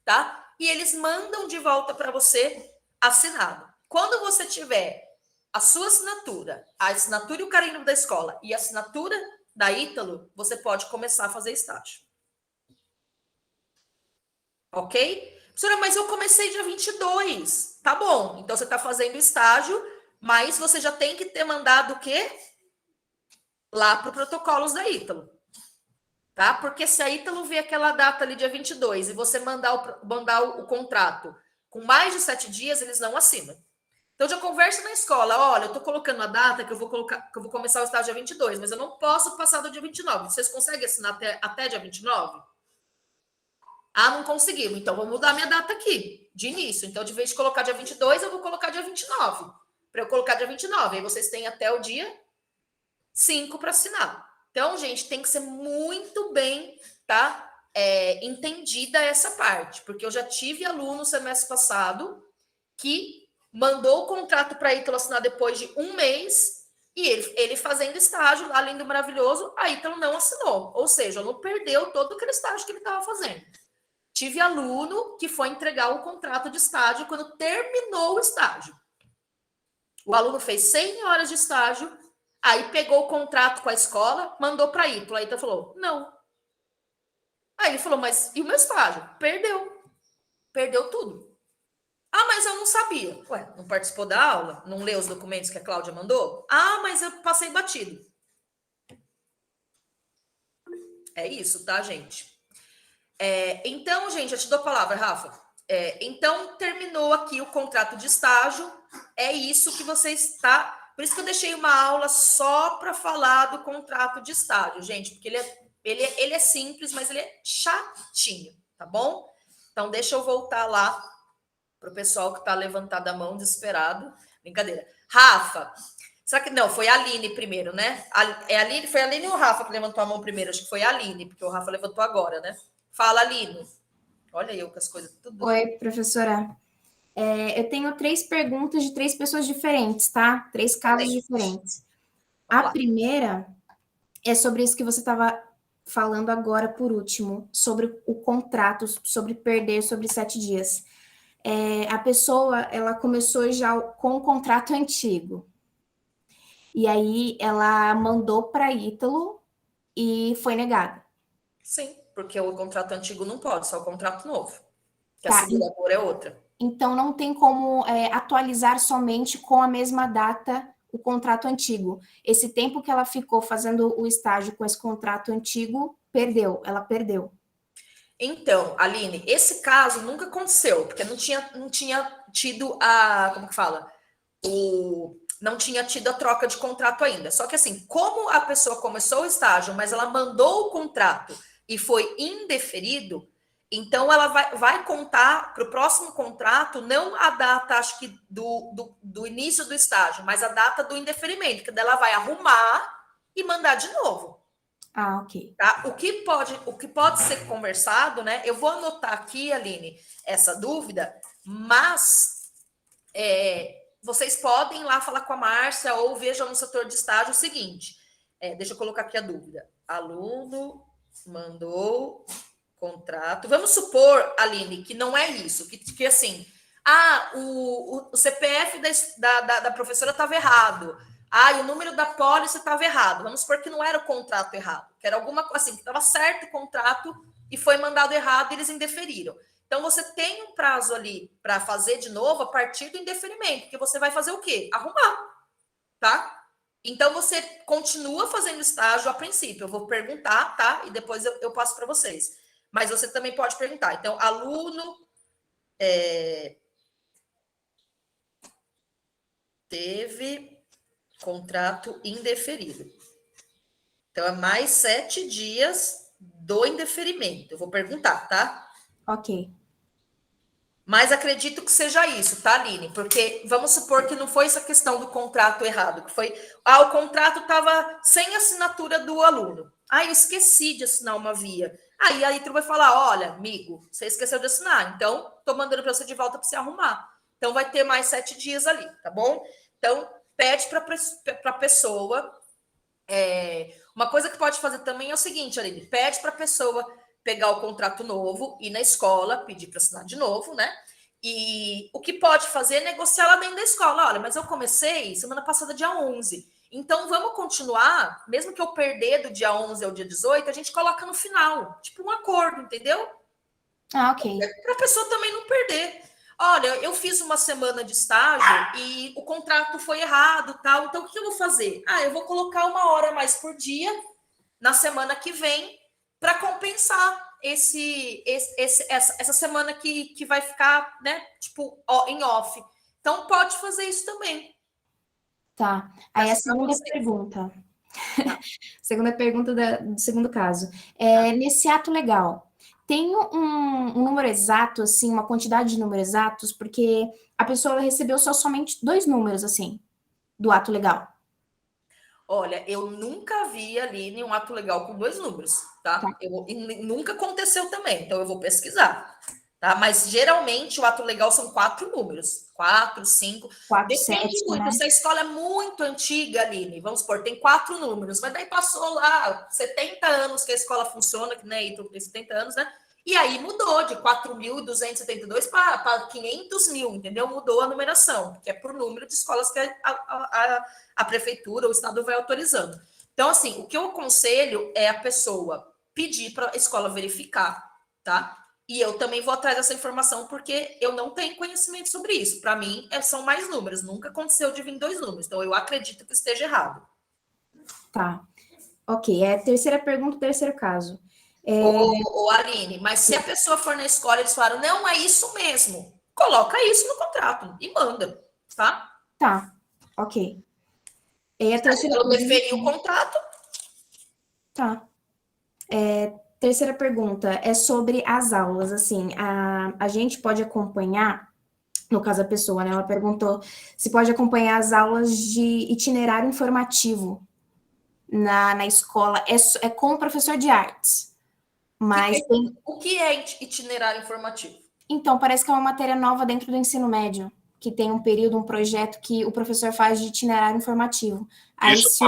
tá? E eles mandam de volta para você assinado. Quando você tiver a sua assinatura, a assinatura e o carimbo da escola e a assinatura da Ítalo, você pode começar a fazer estágio. Ok? Professora, mas eu comecei dia 22. Tá bom, então você está fazendo estágio, mas você já tem que ter mandado o quê? Lá para o protocolos da Ítalo. Tá? Porque se a Ítalo vê aquela data ali, dia 22, e você mandar o contrato com mais de 7 dias, eles não assinam. Então, já conversa na escola. Olha, eu estou colocando a data que eu vou começar o estágio dia 22, mas eu não posso passar do dia 29. Vocês conseguem assinar até dia 29? Não conseguimos. Então, vou mudar minha data aqui, de início. Então, de vez de colocar dia 22, eu vou colocar dia 29. Para eu colocar dia 29. Aí vocês têm até o dia 5 para assinar. Então, gente, tem que ser muito bem, tá? Entendida essa parte. Porque eu já tive aluno no semestre passado que mandou o contrato para Ítalo assinar depois de 1 mês e ele fazendo estágio lá, lindo, maravilhoso, a Ítalo não assinou. Ou seja, o aluno perdeu todo aquele estágio que ele estava fazendo. Tive aluno que foi entregar o contrato de estágio quando terminou o estágio. O aluno fez 100 horas de estágio, aí pegou o contrato com a escola, mandou para a Ítalo. A Ítalo falou, não. Aí ele falou, mas e o meu estágio? Perdeu. Perdeu tudo. Mas eu não sabia. Ué, não participou da aula? Não leu os documentos que a Cláudia mandou? Mas eu passei batido. É isso, tá, gente? Então, gente, eu te dou a palavra, Rafa. Então, terminou aqui o contrato de estágio. É isso que você está... Por isso que eu deixei uma aula só para falar do contrato de estágio, gente, porque ele é simples, mas ele é chatinho, tá bom? Então, deixa eu voltar lá para o pessoal que está levantado a mão, desesperado. Brincadeira. Rafa, será que... Não, foi a Aline primeiro, né? Foi a Aline ou o Rafa que levantou a mão primeiro? Acho que foi a Aline, porque o Rafa levantou agora, né? Fala, Aline. Olha eu com as coisas tudo... Oi, professora. Eu tenho 3 perguntas de 3 pessoas diferentes, tá? 3 casos diferentes. A primeira é sobre isso que você estava falando agora, por último, sobre o contrato, sobre perder sobre 7 dias. A pessoa, ela começou já com o contrato antigo. E aí, ela mandou para Ítalo e foi negada. Sim, porque o contrato antigo não pode, só o contrato novo. Que a Tá, seguradora é outra. então não tem como atualizar somente com a mesma data o contrato antigo. Esse tempo que ela ficou fazendo o estágio com esse contrato antigo, ela perdeu. Então, Aline, esse caso nunca aconteceu, porque não tinha tido como que fala? Não tinha tido a troca de contrato ainda. Só que assim, como a pessoa começou o estágio, mas ela mandou o contrato e foi indeferido, então ela vai contar para o próximo contrato não a data, acho que do início do estágio, mas a data do indeferimento, que dela vai arrumar e mandar de novo. Ok. Tá? O que pode ser conversado, né? Eu vou anotar aqui, Aline, essa dúvida, mas vocês podem ir lá falar com a Márcia ou vejam no setor de estágio o seguinte. Deixa eu colocar aqui a dúvida. Aluno Mandou contrato. Vamos supor, Aline, que não é isso, que assim, o CPF da professora estava errado. E o número da pólice estava errado. Vamos supor que não era o contrato errado, que era alguma coisa assim, que estava certo o contrato e foi mandado errado e eles indeferiram. Então, você tem um prazo ali para fazer de novo a partir do indeferimento, que você vai fazer o quê? Arrumar, tá? Então, você continua fazendo estágio a princípio. Eu vou perguntar, tá? E depois eu passo para vocês. Mas você também pode perguntar. Então, aluno teve contrato indeferido. Então, é mais 7 dias do indeferimento. Eu vou perguntar, tá? Ok. Mas acredito que seja isso, tá, Aline? Porque vamos supor que não foi essa questão do contrato errado, que foi, o contrato estava sem assinatura do aluno. Eu esqueci de assinar uma via. Aí a ITRO vai falar, olha, amigo, você esqueceu de assinar, então estou mandando para você de volta para você arrumar. Então vai ter mais 7 dias ali, tá bom? Então pede para a pessoa. Uma coisa que pode fazer também é o seguinte, Aline, pede para a pessoa pegar o contrato novo, ir na escola, pedir para assinar de novo, né? E o que pode fazer é negociar lá dentro da escola. Olha, mas eu comecei semana passada, dia 11. Então, vamos continuar, mesmo que eu perder do dia 11 ao dia 18, a gente coloca no final, tipo um acordo, entendeu? Ok. Para a pessoa também não perder. Olha, eu fiz uma semana de estágio e o contrato foi errado, tal. Então, o que eu vou fazer? Eu vou colocar 1 hora a mais por dia na semana que vem para compensar essa semana que vai ficar, né, tipo, em off. Então, pode fazer isso também. Tá. Aí a segunda pergunta. Segunda pergunta do segundo caso. Nesse ato legal, tem um número exato, assim, uma quantidade de números exatos, porque a pessoa recebeu somente 2 números, assim, do ato legal. Olha, eu nunca vi ali nenhum ato legal com 2 números, tá? Nunca aconteceu também, então eu vou pesquisar, tá? Mas geralmente o ato legal são 4 números, 4, 5. 4, Depende 7, muito. né? Se a escola é muito antiga, Aline, vamos supor, tem 4 números, mas daí passou lá 70 anos que a escola funciona, que né, tem 70 anos, né? E aí mudou de 4.272 para 500 mil, entendeu? Mudou a numeração, porque é por número de escolas que a prefeitura ou o estado vai autorizando. Então, assim, o que eu aconselho é a pessoa pedir para a escola verificar, tá? E eu também vou atrás dessa informação, porque eu não tenho conhecimento sobre isso. Para mim, são mais números. Nunca aconteceu de vir 2 números. Então, eu acredito que esteja errado. Tá. Ok. Terceira pergunta, terceiro caso. Ô, Aline, mas se a pessoa for na escola e eles falaram, não, é isso mesmo, coloca isso no contrato e manda, tá? Tá. Ok. E a terceira pergunta... deferir o contrato. Tá. Terceira pergunta é sobre as aulas, assim, a gente pode acompanhar, no caso a pessoa, né, ela perguntou se pode acompanhar as aulas de itinerário informativo na escola, é com o professor de artes, mas O que é itinerário informativo? Então, parece que é uma matéria nova dentro do ensino médio, que tem um período, um projeto que o professor faz de itinerário informativo. Aí, isso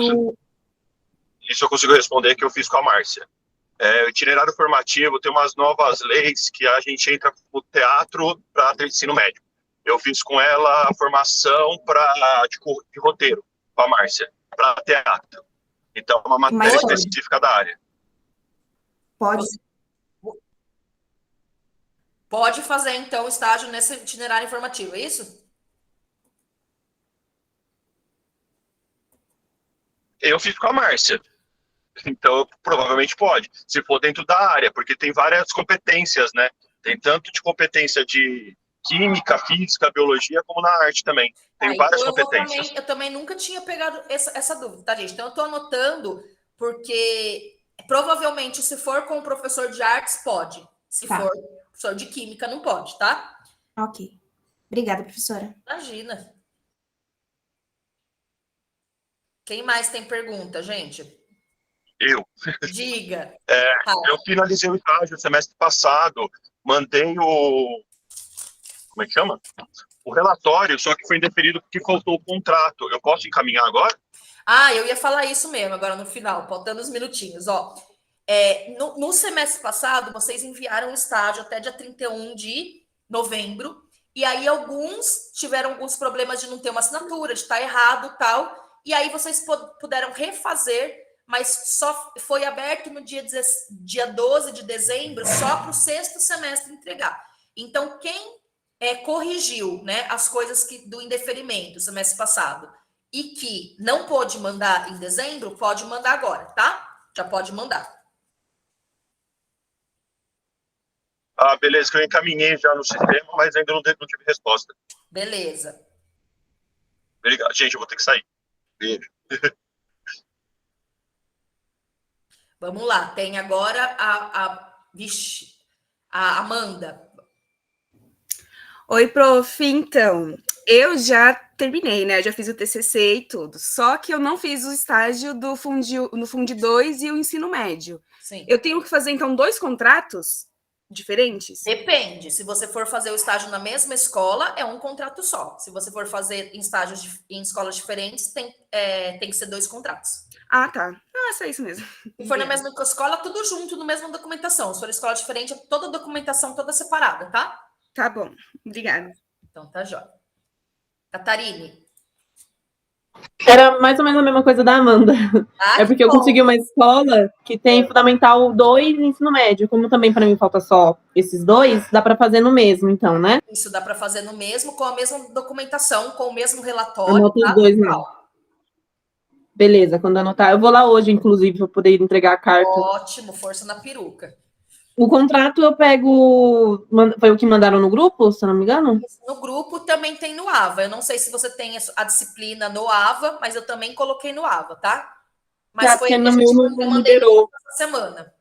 eu consigo responder, que eu fiz com a Márcia. O itinerário formativo tem umas novas leis que a gente entra no teatro para ensino médio. Eu fiz com ela a formação de roteiro, com a Márcia, para teatro. Então, é uma matéria específica da área. Pode fazer, então, estágio nesse itinerário informativo, é isso? Eu fiz com a Márcia. Então, provavelmente pode, se for dentro da área, porque tem várias competências, né? Tem tanto de competência de química, física, biologia, como na arte também. Tem várias competências. Eu também nunca tinha pegado essa dúvida, tá, gente? Então, eu estou anotando, porque provavelmente, se for com o professor de artes, pode. Se for professor de química, não pode, tá? Ok. Obrigada, professora. Imagina. Quem mais tem pergunta, gente? Eu. Diga. Eu finalizei o estágio no semestre passado, mandei como é que chama? O relatório, só que foi indeferido porque faltou o contrato. Eu posso encaminhar agora? Eu ia falar isso mesmo, agora no final, faltando uns minutinhos, ó. No semestre passado, vocês enviaram o estágio até dia 31 de novembro, e aí alguns tiveram alguns problemas de não ter uma assinatura, de estar errado tal, e aí vocês puderam refazer, mas só foi aberto no dia 12 de dezembro, só para o sexto semestre entregar. Então, quem corrigiu, né, as coisas do indeferimento semestre passado e que não pôde mandar em dezembro, pode mandar agora, tá? Já pode mandar. Ah, beleza, que eu encaminhei já no sistema, mas ainda não tive resposta. Beleza. Obrigado. Gente, eu vou ter que sair. Beijo. Vamos lá, tem agora a Amanda. Oi, prof. Então, eu já terminei, né? Eu já fiz o TCC e tudo. Só que eu não fiz o estágio no Fundi 2 e o ensino médio. Sim. Eu tenho que fazer, então, 2 contratos diferentes? Depende. Se você for fazer o estágio na mesma escola, é um contrato só. Se você for fazer em estágios em escolas diferentes, tem que ser 2 contratos. Ah, tá. Ah, só isso mesmo. Se for na mesma escola, tudo junto, na mesma documentação. Se for escola diferente, toda a documentação toda separada, tá? Tá bom. Obrigada. Então, tá jóia. Catarine. Era mais ou menos a mesma coisa da Amanda. Ah, É porque eu consegui uma escola que tem Fundamental 2 e ensino médio. Como também para mim falta só esses 2, dá para fazer no mesmo, então, né? Isso dá para fazer no mesmo, com a mesma documentação, com o mesmo relatório. Anota os 2 não. Beleza, quando anotar. Eu vou lá hoje, inclusive, para poder entregar a carta. Ótimo, força na peruca. O contrato eu pego. Foi o que mandaram no grupo, se eu não me engano? No grupo também tem no AVA. Eu não sei se você tem a disciplina no AVA, mas eu também coloquei no AVA, tá? Mas foi no meu não liberou. Essa semana.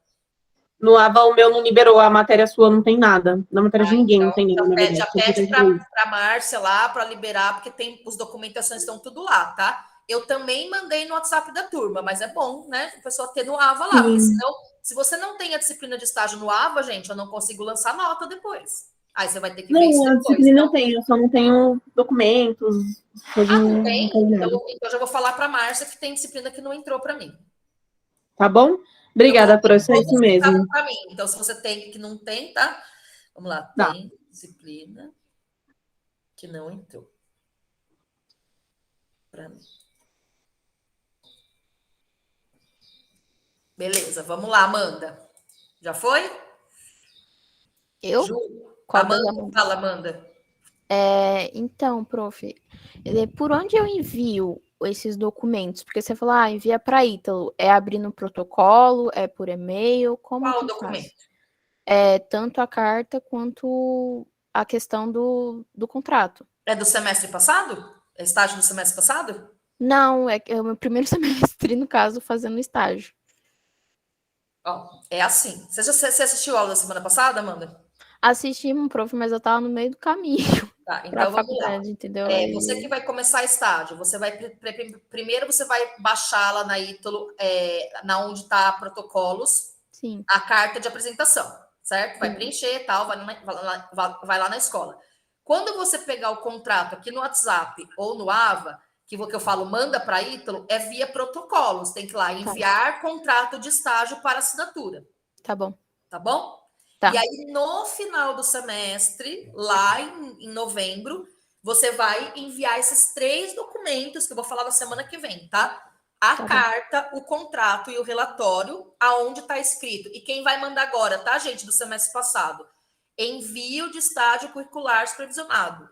No AVA, o meu não liberou. A matéria sua não tem nada. Na matéria de ninguém não tem nada. Então já pede para a Márcia lá para liberar, porque tem as documentações estão tudo lá, tá? Eu também mandei no WhatsApp da turma, mas é bom, né? A pessoa ter no AVA lá, porque senão, se você não tem a disciplina de estágio no AVA, gente, eu não consigo lançar nota depois. Aí você vai ter que ver isso depois. Não, a disciplina eu tenho, eu só não tenho documentos. Não tem? Então eu já vou falar para a Márcia que tem disciplina que não entrou para mim. Tá bom? Obrigada, por isso, é isso mesmo. Para mim. Então, se você tem que não tem, tá? Vamos lá. Tem disciplina que não entrou para mim. Beleza, vamos lá, Amanda. Já foi? Eu? Ju? Amanda? Fala, Amanda. Então, prof, por onde eu envio esses documentos? Porque você falou, envia para Ítalo. É abrir no protocolo? É por e-mail? Como Qual que documento? faz? Tanto a carta quanto a questão do contrato. É do semestre passado? É estágio do semestre passado? Não, é o meu primeiro semestre, no caso, fazendo estágio. É assim. Você assistiu a aula da semana passada, Amanda? Assisti um prof, mas eu tava no meio do caminho. Tá, então vamos lá. Entendeu? Você que vai começar estágio, você vai primeiro você vai baixar lá na Ítalo, na onde está protocolos, Sim. a carta de apresentação, certo? Vai preencher e tal, vai lá na escola. Quando você pegar o contrato aqui no WhatsApp ou no AVA, que eu falo manda para Ítalo, é via protocolos. Tem que ir lá enviar contrato de estágio para assinatura. Tá bom. Tá bom? Tá. E aí, no final do semestre, lá em novembro, você vai enviar esses 3 documentos que eu vou falar na semana que vem, tá? A carta, o contrato e o relatório, aonde está escrito. E quem vai mandar agora, tá, gente, do semestre passado? Envio de estágio curricular supervisionado.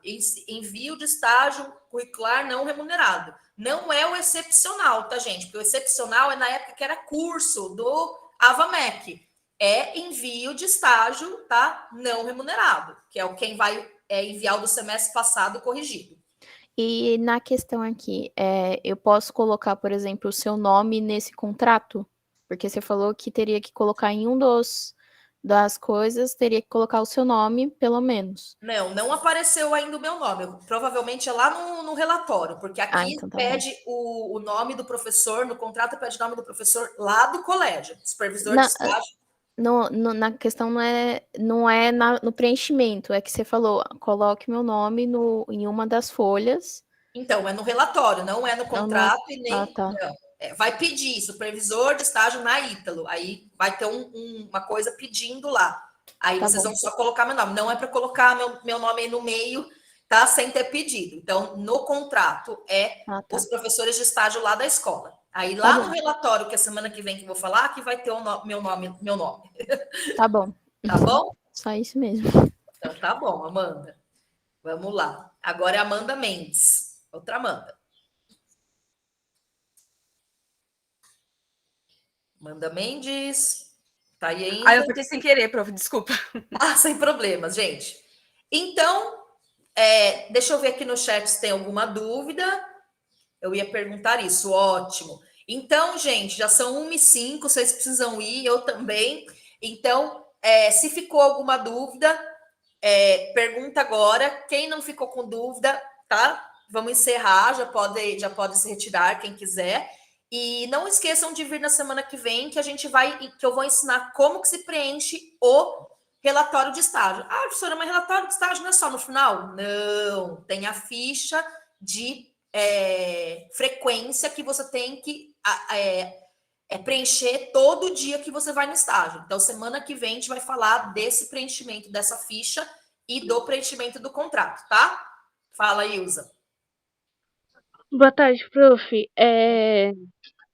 Envio de estágio curricular não remunerado. Não é o excepcional, tá, gente? Porque o excepcional é na época que era curso do AVAMEC. É envio de estágio, tá? Não remunerado, que é o quem vai enviar o do semestre passado corrigido. E na questão aqui, eu posso colocar, por exemplo, o seu nome nesse contrato? Porque você falou que teria que colocar em das coisas, teria que colocar o seu nome, pelo menos. Não apareceu ainda o meu nome. Provavelmente é lá no relatório, porque aqui então tá pede o nome do professor, no contrato pede o nome do professor lá do colégio, supervisor de estágio. Na questão não é no preenchimento, é que você falou, coloque meu nome em uma das folhas. Então, é no relatório, não é no contrato e nem... Tá. vai pedir supervisor de estágio na Ítalo. Aí vai ter uma coisa pedindo lá. Aí Tá vocês bom. vão só colocar meu nome. Não é para colocar meu nome aí no meio, tá? Sem ter pedido. Então, no contrato Ah, tá. os professores de estágio lá da escola. Aí Tá lá bom. no relatório, que é semana que vem que eu vou falar, que vai ter meu nome. Tá bom. Tá bom? Só isso mesmo. Então tá bom, Amanda. Vamos lá. Agora é Amanda Mendes. Outra Amanda. Amanda Mendes. Tá aí ainda? Eu apertei sem querer, prof, desculpa. Sem problemas, gente. Então, deixa eu ver aqui no chat se tem alguma dúvida. Eu ia perguntar isso, ótimo. Então, gente, já são 1h05, vocês precisam ir, eu também. Então, se ficou alguma dúvida, pergunta agora. Quem não ficou com dúvida, tá? Vamos encerrar, já pode se retirar, quem quiser. E não esqueçam de vir na semana que vem, que eu vou ensinar como que se preenche o relatório de estágio. Ah, professora, mas relatório de estágio não é só no final? Não, tem a ficha de frequência que você tem que preencher todo dia que você vai no estágio. Então, semana que vem a gente vai falar desse preenchimento dessa ficha e do preenchimento do contrato, tá? Fala, Ilza. Boa tarde, prof.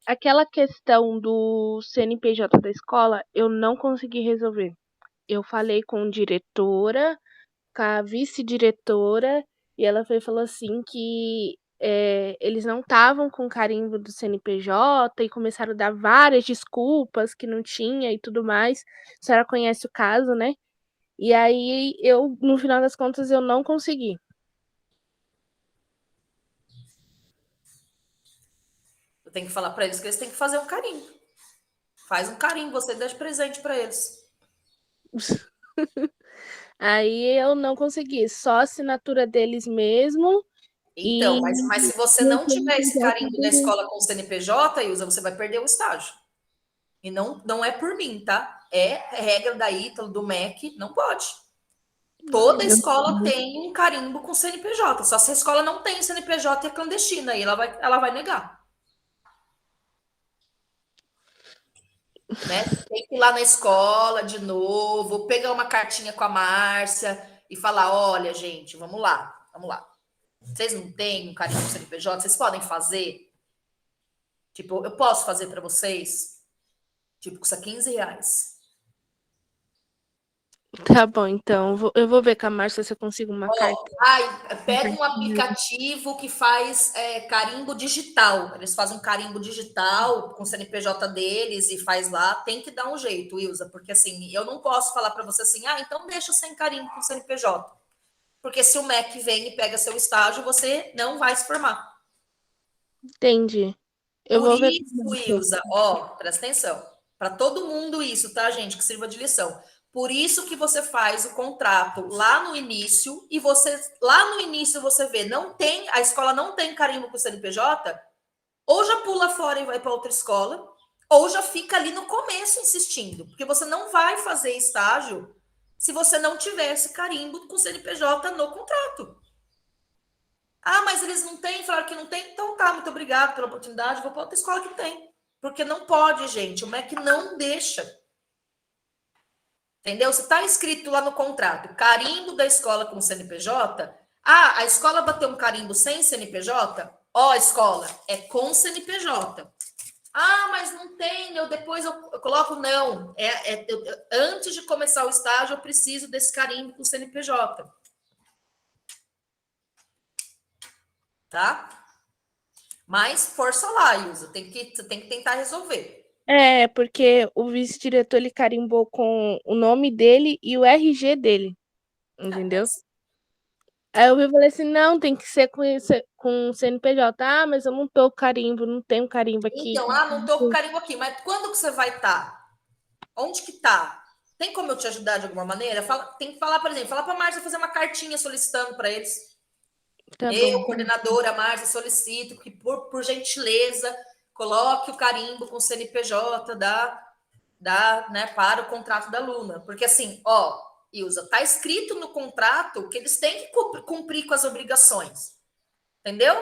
Aquela questão do CNPJ da escola, eu não consegui resolver. Eu falei com a diretora, com a vice-diretora, e ela falou assim que eles não estavam com carimbo do CNPJ e começaram a dar várias desculpas que não tinha e tudo mais. A senhora conhece o caso, né? E aí, no final das contas, eu não consegui. Eu tenho que falar para eles que eles têm que fazer um carimbo. Faz um carimbo, você dá de presente para eles. Aí eu não consegui, só a assinatura deles mesmo. Então, mas se você não tiver esse carimbo da escola com o CNPJ, Ilza, você vai perder o estágio. E não é por mim, tá? É regra da Ítalo, do MEC, não pode. Toda escola tem um carimbo com CNPJ. Só se a escola não tem CNPJ e é clandestina, aí ela vai negar. Né? Tem que ir lá na escola de novo, pegar uma cartinha com a Márcia e falar: olha, gente, vamos lá. Vocês não têm um carimbo com CNPJ? Vocês podem fazer? Tipo, eu posso fazer para vocês? Tipo, custa R$15. Tá bom, então. Eu vou ver com a Márcia se eu consigo uma carta. Pega um aplicativo que faz carimbo digital. Eles fazem um carimbo digital com o CNPJ deles e faz lá. Tem que dar um jeito, Ilza, porque assim, eu não posso falar para você assim, então deixa sem carimbo com o CNPJ. Porque se o MEC vem e pega seu estágio, você não vai se formar. Entendi. Eu Por vou ver. isso, Ilza, presta atenção. Para todo mundo isso, tá, gente? Que sirva de lição. Por isso que você faz o contrato lá no início e lá no início você vê, a escola não tem carimbo com o CNPJ, ou já pula fora e vai para outra escola, ou já fica ali no começo insistindo, porque você não vai fazer estágio se você não tiver esse carimbo com o CNPJ no contrato. Mas eles não têm, falaram que não tem, então tá, muito obrigado pela oportunidade, vou para outra escola que tem. Porque não pode, gente, o MEC não deixa. Entendeu? Se está escrito lá no contrato, carimbo da escola com CNPJ, a escola bateu um carimbo sem CNPJ, escola, é com CNPJ. Mas não tem, depois eu coloco, não. Antes de começar o estágio, eu preciso desse carimbo com CNPJ. Tá? Mas força lá, Ilza, tem que tentar resolver. Porque o vice-diretor ele carimbou com o nome dele e o RG dele. Entendeu? Aí eu falei assim: não, tem que ser com CNPJ. Mas eu não tô com carimbo, não tenho carimbo aqui. Então, não tô com carimbo aqui, mas quando que você vai estar? Onde que tá? Tem como eu te ajudar de alguma maneira? Tem que falar, por exemplo, falar para a Márcia fazer uma cartinha solicitando para eles. Tá Eu, bom. coordenadora, Márcia, solicito que, por gentileza, coloque o carimbo com o CNPJ né, para o contrato da aluna. Porque assim, Ilza, tá escrito no contrato que eles têm que cumprir com as obrigações. Entendeu?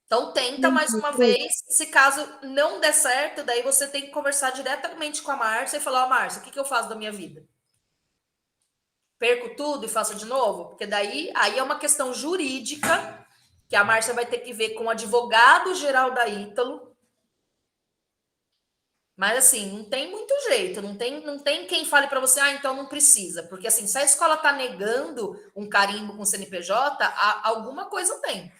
Então, tenta mais uma vez. Se caso não der certo, daí você tem que conversar diretamente com a Márcia e falar: ó, Márcia, o que eu faço da minha vida? Perco tudo e faço de novo? Porque daí aí é uma questão jurídica que a Márcia vai ter que ver com o advogado-geral da Ítalo. Mas assim, não tem muito jeito, não tem quem fale para você, então não precisa. Porque assim, se a escola está negando um carimbo com CNPJ, alguma coisa tem.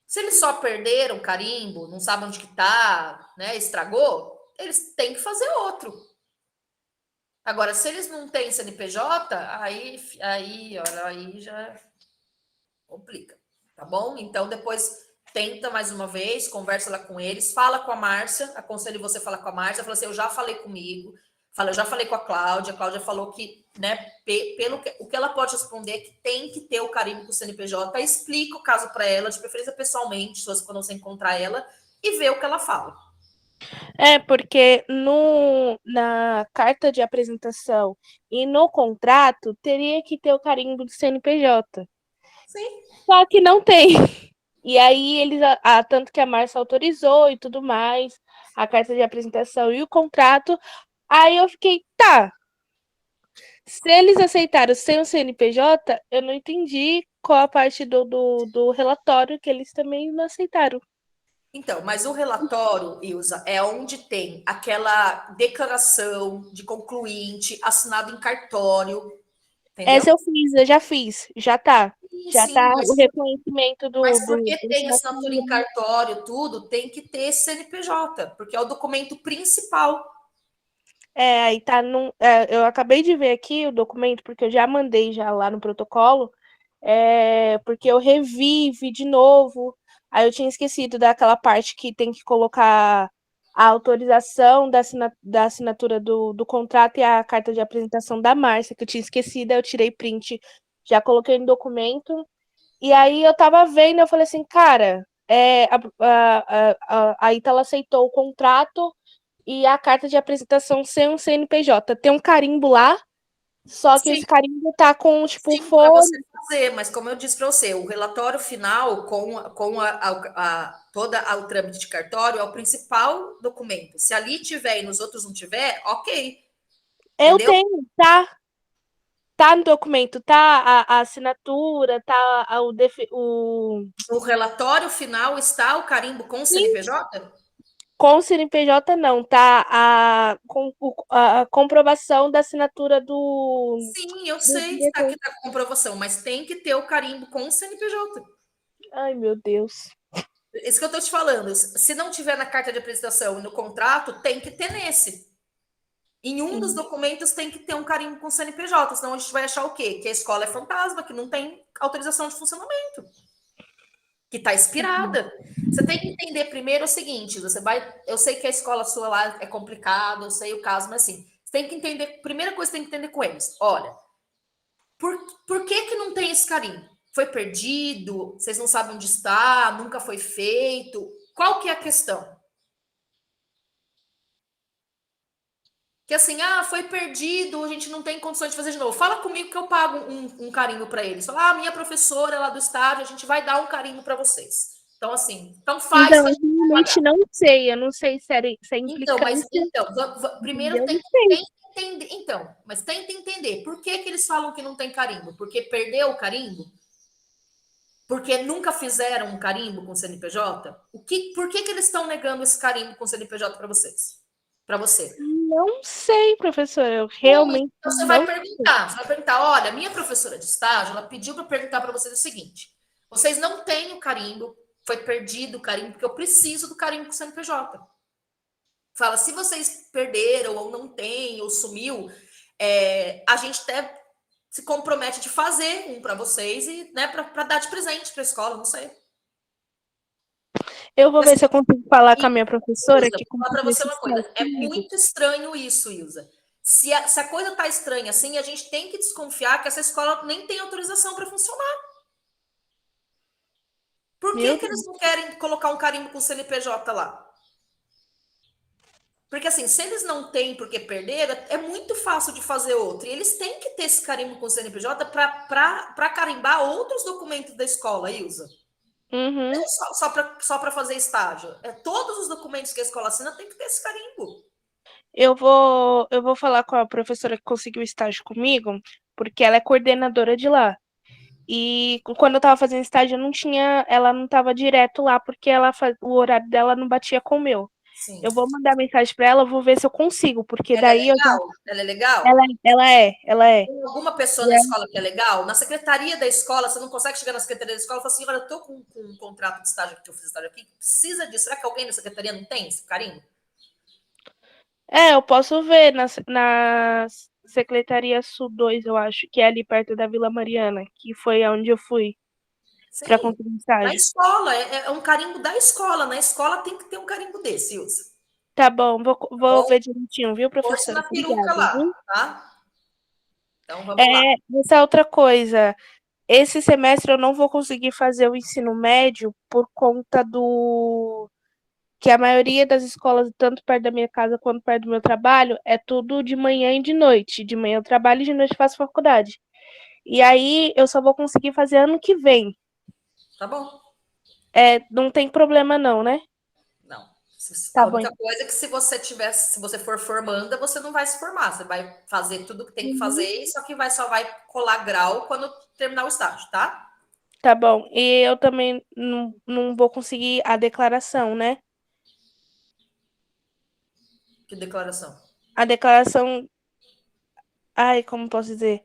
Se eles só perderam o carimbo, não sabem onde que tá, né, estragou, eles têm que fazer outro. Agora, se eles não têm CNPJ, aí já complica, tá bom? Então, depois tenta mais uma vez, conversa lá com eles, fala com a Márcia, aconselho você a falar com a Márcia, fala assim, eu já falei comigo, eu já falei com a Cláudia falou que, né, o que ela pode responder é que tem que ter o carimbo com o CNPJ, explica o caso para ela, de preferência pessoalmente, se você quando você encontrar ela, e vê o que ela fala. Porque na carta de apresentação e no contrato teria que ter o carimbo do CNPJ. Sim. Só que não tem. E aí eles, tanto que a Márcia autorizou e tudo mais, a carta de apresentação e o contrato. Aí eu fiquei, tá. Se eles aceitaram sem o CNPJ, eu não entendi qual a parte do relatório que eles também não aceitaram. Então, mas o relatório, Ilza, é onde tem aquela declaração de concluinte assinado em cartório, entendeu? Essa eu já fiz, já tá. Já Sim, tá o reconhecimento mas porque do tem assinatura em cartório, tudo, tem que ter CNPJ, porque é o documento principal. aí tá eu acabei de ver aqui o documento, porque eu já mandei já lá no protocolo, porque eu vi de novo, aí eu tinha esquecido daquela parte que tem que colocar a autorização da assinatura do contrato e a carta de apresentação da Márcia, que eu tinha esquecido, aí eu tirei print, já coloquei no documento, e aí eu tava vendo, eu falei assim, cara, a Ítala aceitou o contrato e a carta de apresentação sem um CNPJ. Tem um carimbo lá, só que Sim. esse carimbo tá com, tipo, Sim, para você fazer, mas como eu disse para você, o relatório final com todo o trâmite de cartório é o principal documento. Se ali tiver e nos outros não tiver, ok. Eu Entendeu? tenho, tá? Tá no documento, tá a assinatura, tá O relatório final está o carimbo com o CNPJ? com o CNPJ não, tá a comprovação da assinatura do Sim, eu sei que está aqui a comprovação, mas tem que ter o carimbo com o CNPJ. Ai, meu Deus. Isso que eu estou te falando. Se não tiver na carta de apresentação e no contrato, tem que ter nesse. Em um dos documentos tem que ter um carimbo com CNPJ, senão a gente vai achar o quê? Que a escola é fantasma, que não tem autorização de funcionamento. Que está expirada. Você tem que entender primeiro o seguinte, eu sei que a escola sua lá é complicada, eu sei o caso, mas assim, você tem que entender, primeira coisa que você tem que entender com eles, olha, por que não tem esse carimbo? Foi perdido? Vocês não sabem onde está? Nunca foi feito? Qual que é a questão? Que assim, foi perdido, a gente não tem condições de fazer de novo. Fala comigo que eu pago um carimbo para eles. Fala, minha professora lá do estádio, a gente vai dar um carimbo para vocês. Então, assim, faz. Então, eu realmente não sei. Eu não sei se é implicância. Primeiro tem que entender. Então, mas tenta entender. Por que eles falam que não tem carimbo? Porque perdeu o carimbo? Porque nunca fizeram um carimbo com CNPJ? Por que eles estão negando esse carimbo com CNPJ para vocês? Para você? Não sei, professora. Eu realmente. Então você vai perguntar, olha, minha professora de estágio, ela pediu para perguntar para vocês o seguinte: vocês não têm o carimbo, foi perdido o carimbo, porque eu preciso do carimbo com o CNPJ. Fala, se vocês perderam, ou não tem, ou sumiu, a gente até se compromete de fazer um para vocês e, né, para dar de presente para a escola, não sei. Eu vou ver se eu consigo falar com a minha professora. Ilza, vou falar para você uma coisa. É muito estranho isso, Ilza. Se a coisa está estranha assim, a gente tem que desconfiar que essa escola nem tem autorização para funcionar. Por que eles não querem colocar um carimbo com o CNPJ lá? Porque assim, se eles não têm porque perderam, é muito fácil de fazer outro. E eles têm que ter esse carimbo com o CNPJ para carimbar outros documentos da escola, Ilza. Uhum. Não é só para fazer estágio. Todos os documentos que a escola assina tem que ter esse carimbo. Eu vou falar com a professora que conseguiu estágio comigo, porque ela é coordenadora de lá. E quando eu estava fazendo estágio, ela não estava direto lá, porque o horário dela não batia com o meu. Sim. Eu vou mandar mensagem para ela, vou ver se eu consigo, porque Ela é daí legal? Ela é legal? ela é. Tem alguma pessoa na escola que é legal? Na secretaria da escola, você não consegue chegar na secretaria da escola e falar assim, olha, eu tô com um contrato de estágio que eu fiz estágio aqui, precisa disso. Será que alguém na secretaria não tem esse carinho? Eu posso ver na Secretaria Sul 2, eu acho, que é ali perto da Vila Mariana, que foi onde eu fui para Sim. conseguir Na estágio. escola, é um carimbo da escola. Na escola tem que ter um carimbo desse, Ilza. Tá bom, vou ver direitinho, viu, Força professora? na peruca Obrigada, lá, viu? tá? Então vamos lá. Essa outra coisa. Esse semestre eu não vou conseguir fazer o ensino médio por conta do que a maioria das escolas, tanto perto da minha casa quanto perto do meu trabalho, é tudo de manhã e de noite. De manhã eu trabalho e de noite eu faço faculdade. E aí eu só vou conseguir fazer ano que vem. Tá bom. Não tem problema não, né? Não. Tá A bom. única coisa é que se você for formanda, você não vai se formar. Você vai fazer tudo que tem que fazer, só que só vai colar grau quando terminar o estágio, tá? Tá bom. E eu também não vou conseguir a declaração, né? Que declaração? A declaração. Ai, como posso dizer?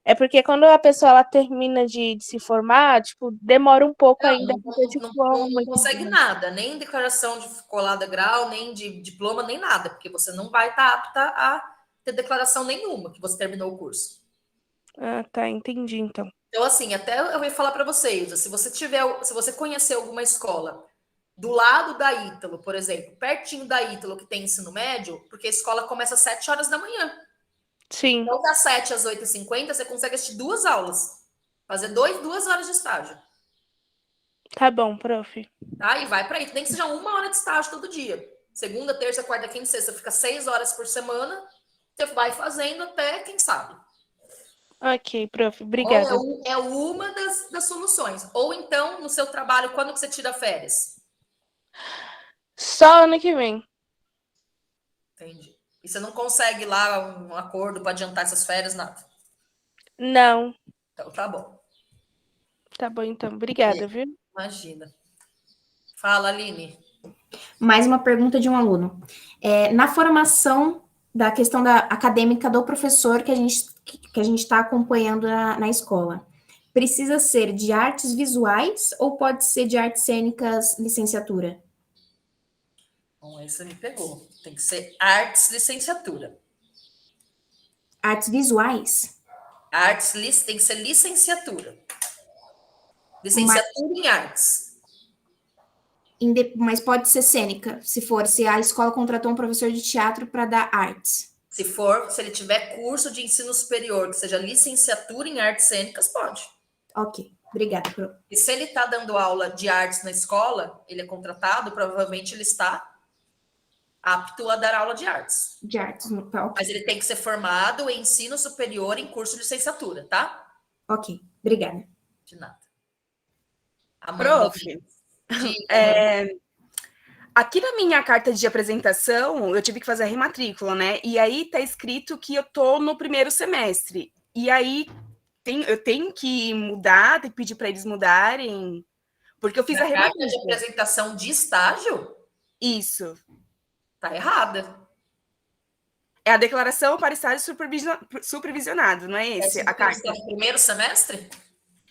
É porque quando a pessoa ela termina de se formar, tipo, demora um pouco ainda Não, pra ter diploma não e tudo consegue mais. nada, nem declaração de colada grau, nem de diploma, nem nada, porque você não vai estar apta a ter declaração nenhuma que você terminou o curso. Ah, tá, entendi então. Então, assim, até eu ia falar para vocês, se você conhecer alguma escola do lado da Ítalo, por exemplo, pertinho da Ítalo que tem ensino médio, porque a escola começa às 7 horas da manhã. Sim, Então, das 7 às 8h50, você consegue assistir 2 aulas. Fazer 2 horas de estágio. tá bom, prof. Tá? E vai para aí. Nem que seja 1 hora de estágio todo dia. Segunda, terça, quarta, quinta, sexta. Fica 6 horas por semana. Você vai fazendo até, quem sabe. Ok, prof, Ou obrigada. é uma das soluções. Ou então, no seu trabalho, quando que você tira férias? Só ano que vem. Entendi. E você não consegue lá um acordo para adiantar essas férias, nada. Não. Então, tá bom. Tá bom então, obrigada, viu? Imagina. Fala, Aline. Mais uma pergunta de um aluno. Na formação da questão acadêmica do professor que a gente está acompanhando na escola, precisa ser de artes visuais ou pode ser de artes cênicas licenciatura? Bom, aí você me pegou. Tem que ser artes licenciatura. Artes visuais? Tem que ser licenciatura. Licenciatura em artes. Mas pode ser cênica, se a escola contratou um professor de teatro para dar artes. Se ele tiver curso de ensino superior, que seja licenciatura em artes cênicas, pode. Ok, obrigada, Pro. E se ele está dando aula de artes na escola, ele é contratado, provavelmente ele está apto a dar aula de artes. De artes, tá, ok. Mas ele tem que ser formado em ensino superior em curso de licenciatura, tá? Ok, obrigada. De nada. Amanda, Prof, diga. aqui na minha carta de apresentação, eu tive que fazer a rematrícula, né? E aí tá escrito que eu tô no primeiro semestre. E aí eu tenho que mudar, tenho que pedir para eles mudarem, porque eu fiz a Na carta de rematrícula. apresentação de estágio, Isso. tá errada. É a declaração para estágio supervisionado, não é esse? A carta. No primeiro semestre?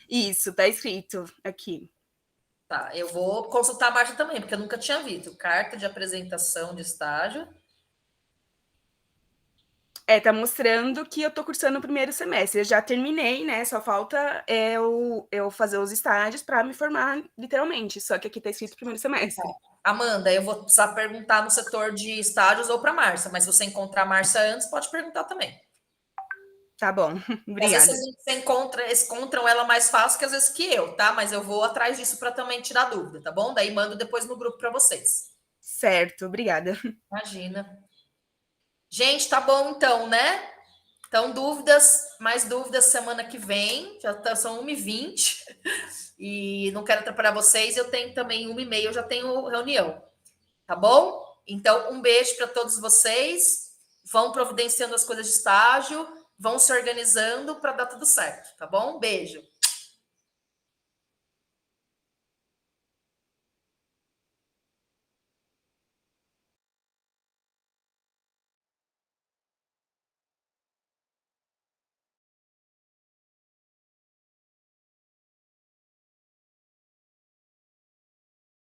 Isso, tá escrito aqui. Tá, eu vou consultar a Marta também, porque eu nunca tinha visto. Carta de apresentação de estágio. Tá mostrando que eu tô cursando o primeiro semestre. Eu já terminei, né? Só falta eu fazer os estágios para me formar, literalmente. Só que aqui tá escrito primeiro semestre. Amanda, eu vou precisar perguntar no setor de estágios ou para Márcia, mas se você encontrar a Márcia antes, pode perguntar também. Tá bom, Às obrigada. vezes você encontram ela mais fácil que às vezes que eu, tá? Mas eu vou atrás disso para também tirar dúvida, tá bom? Daí mando depois no grupo para vocês. Certo, obrigada. Imagina. Gente, tá bom então, né? Então, mais dúvidas semana que vem, são 1h20, e não quero atrapalhar vocês, eu tenho também 1h30, eu já tenho reunião, tá bom? Então, um beijo para todos vocês, vão providenciando as coisas de estágio, vão se organizando para dar tudo certo, tá bom? Beijo.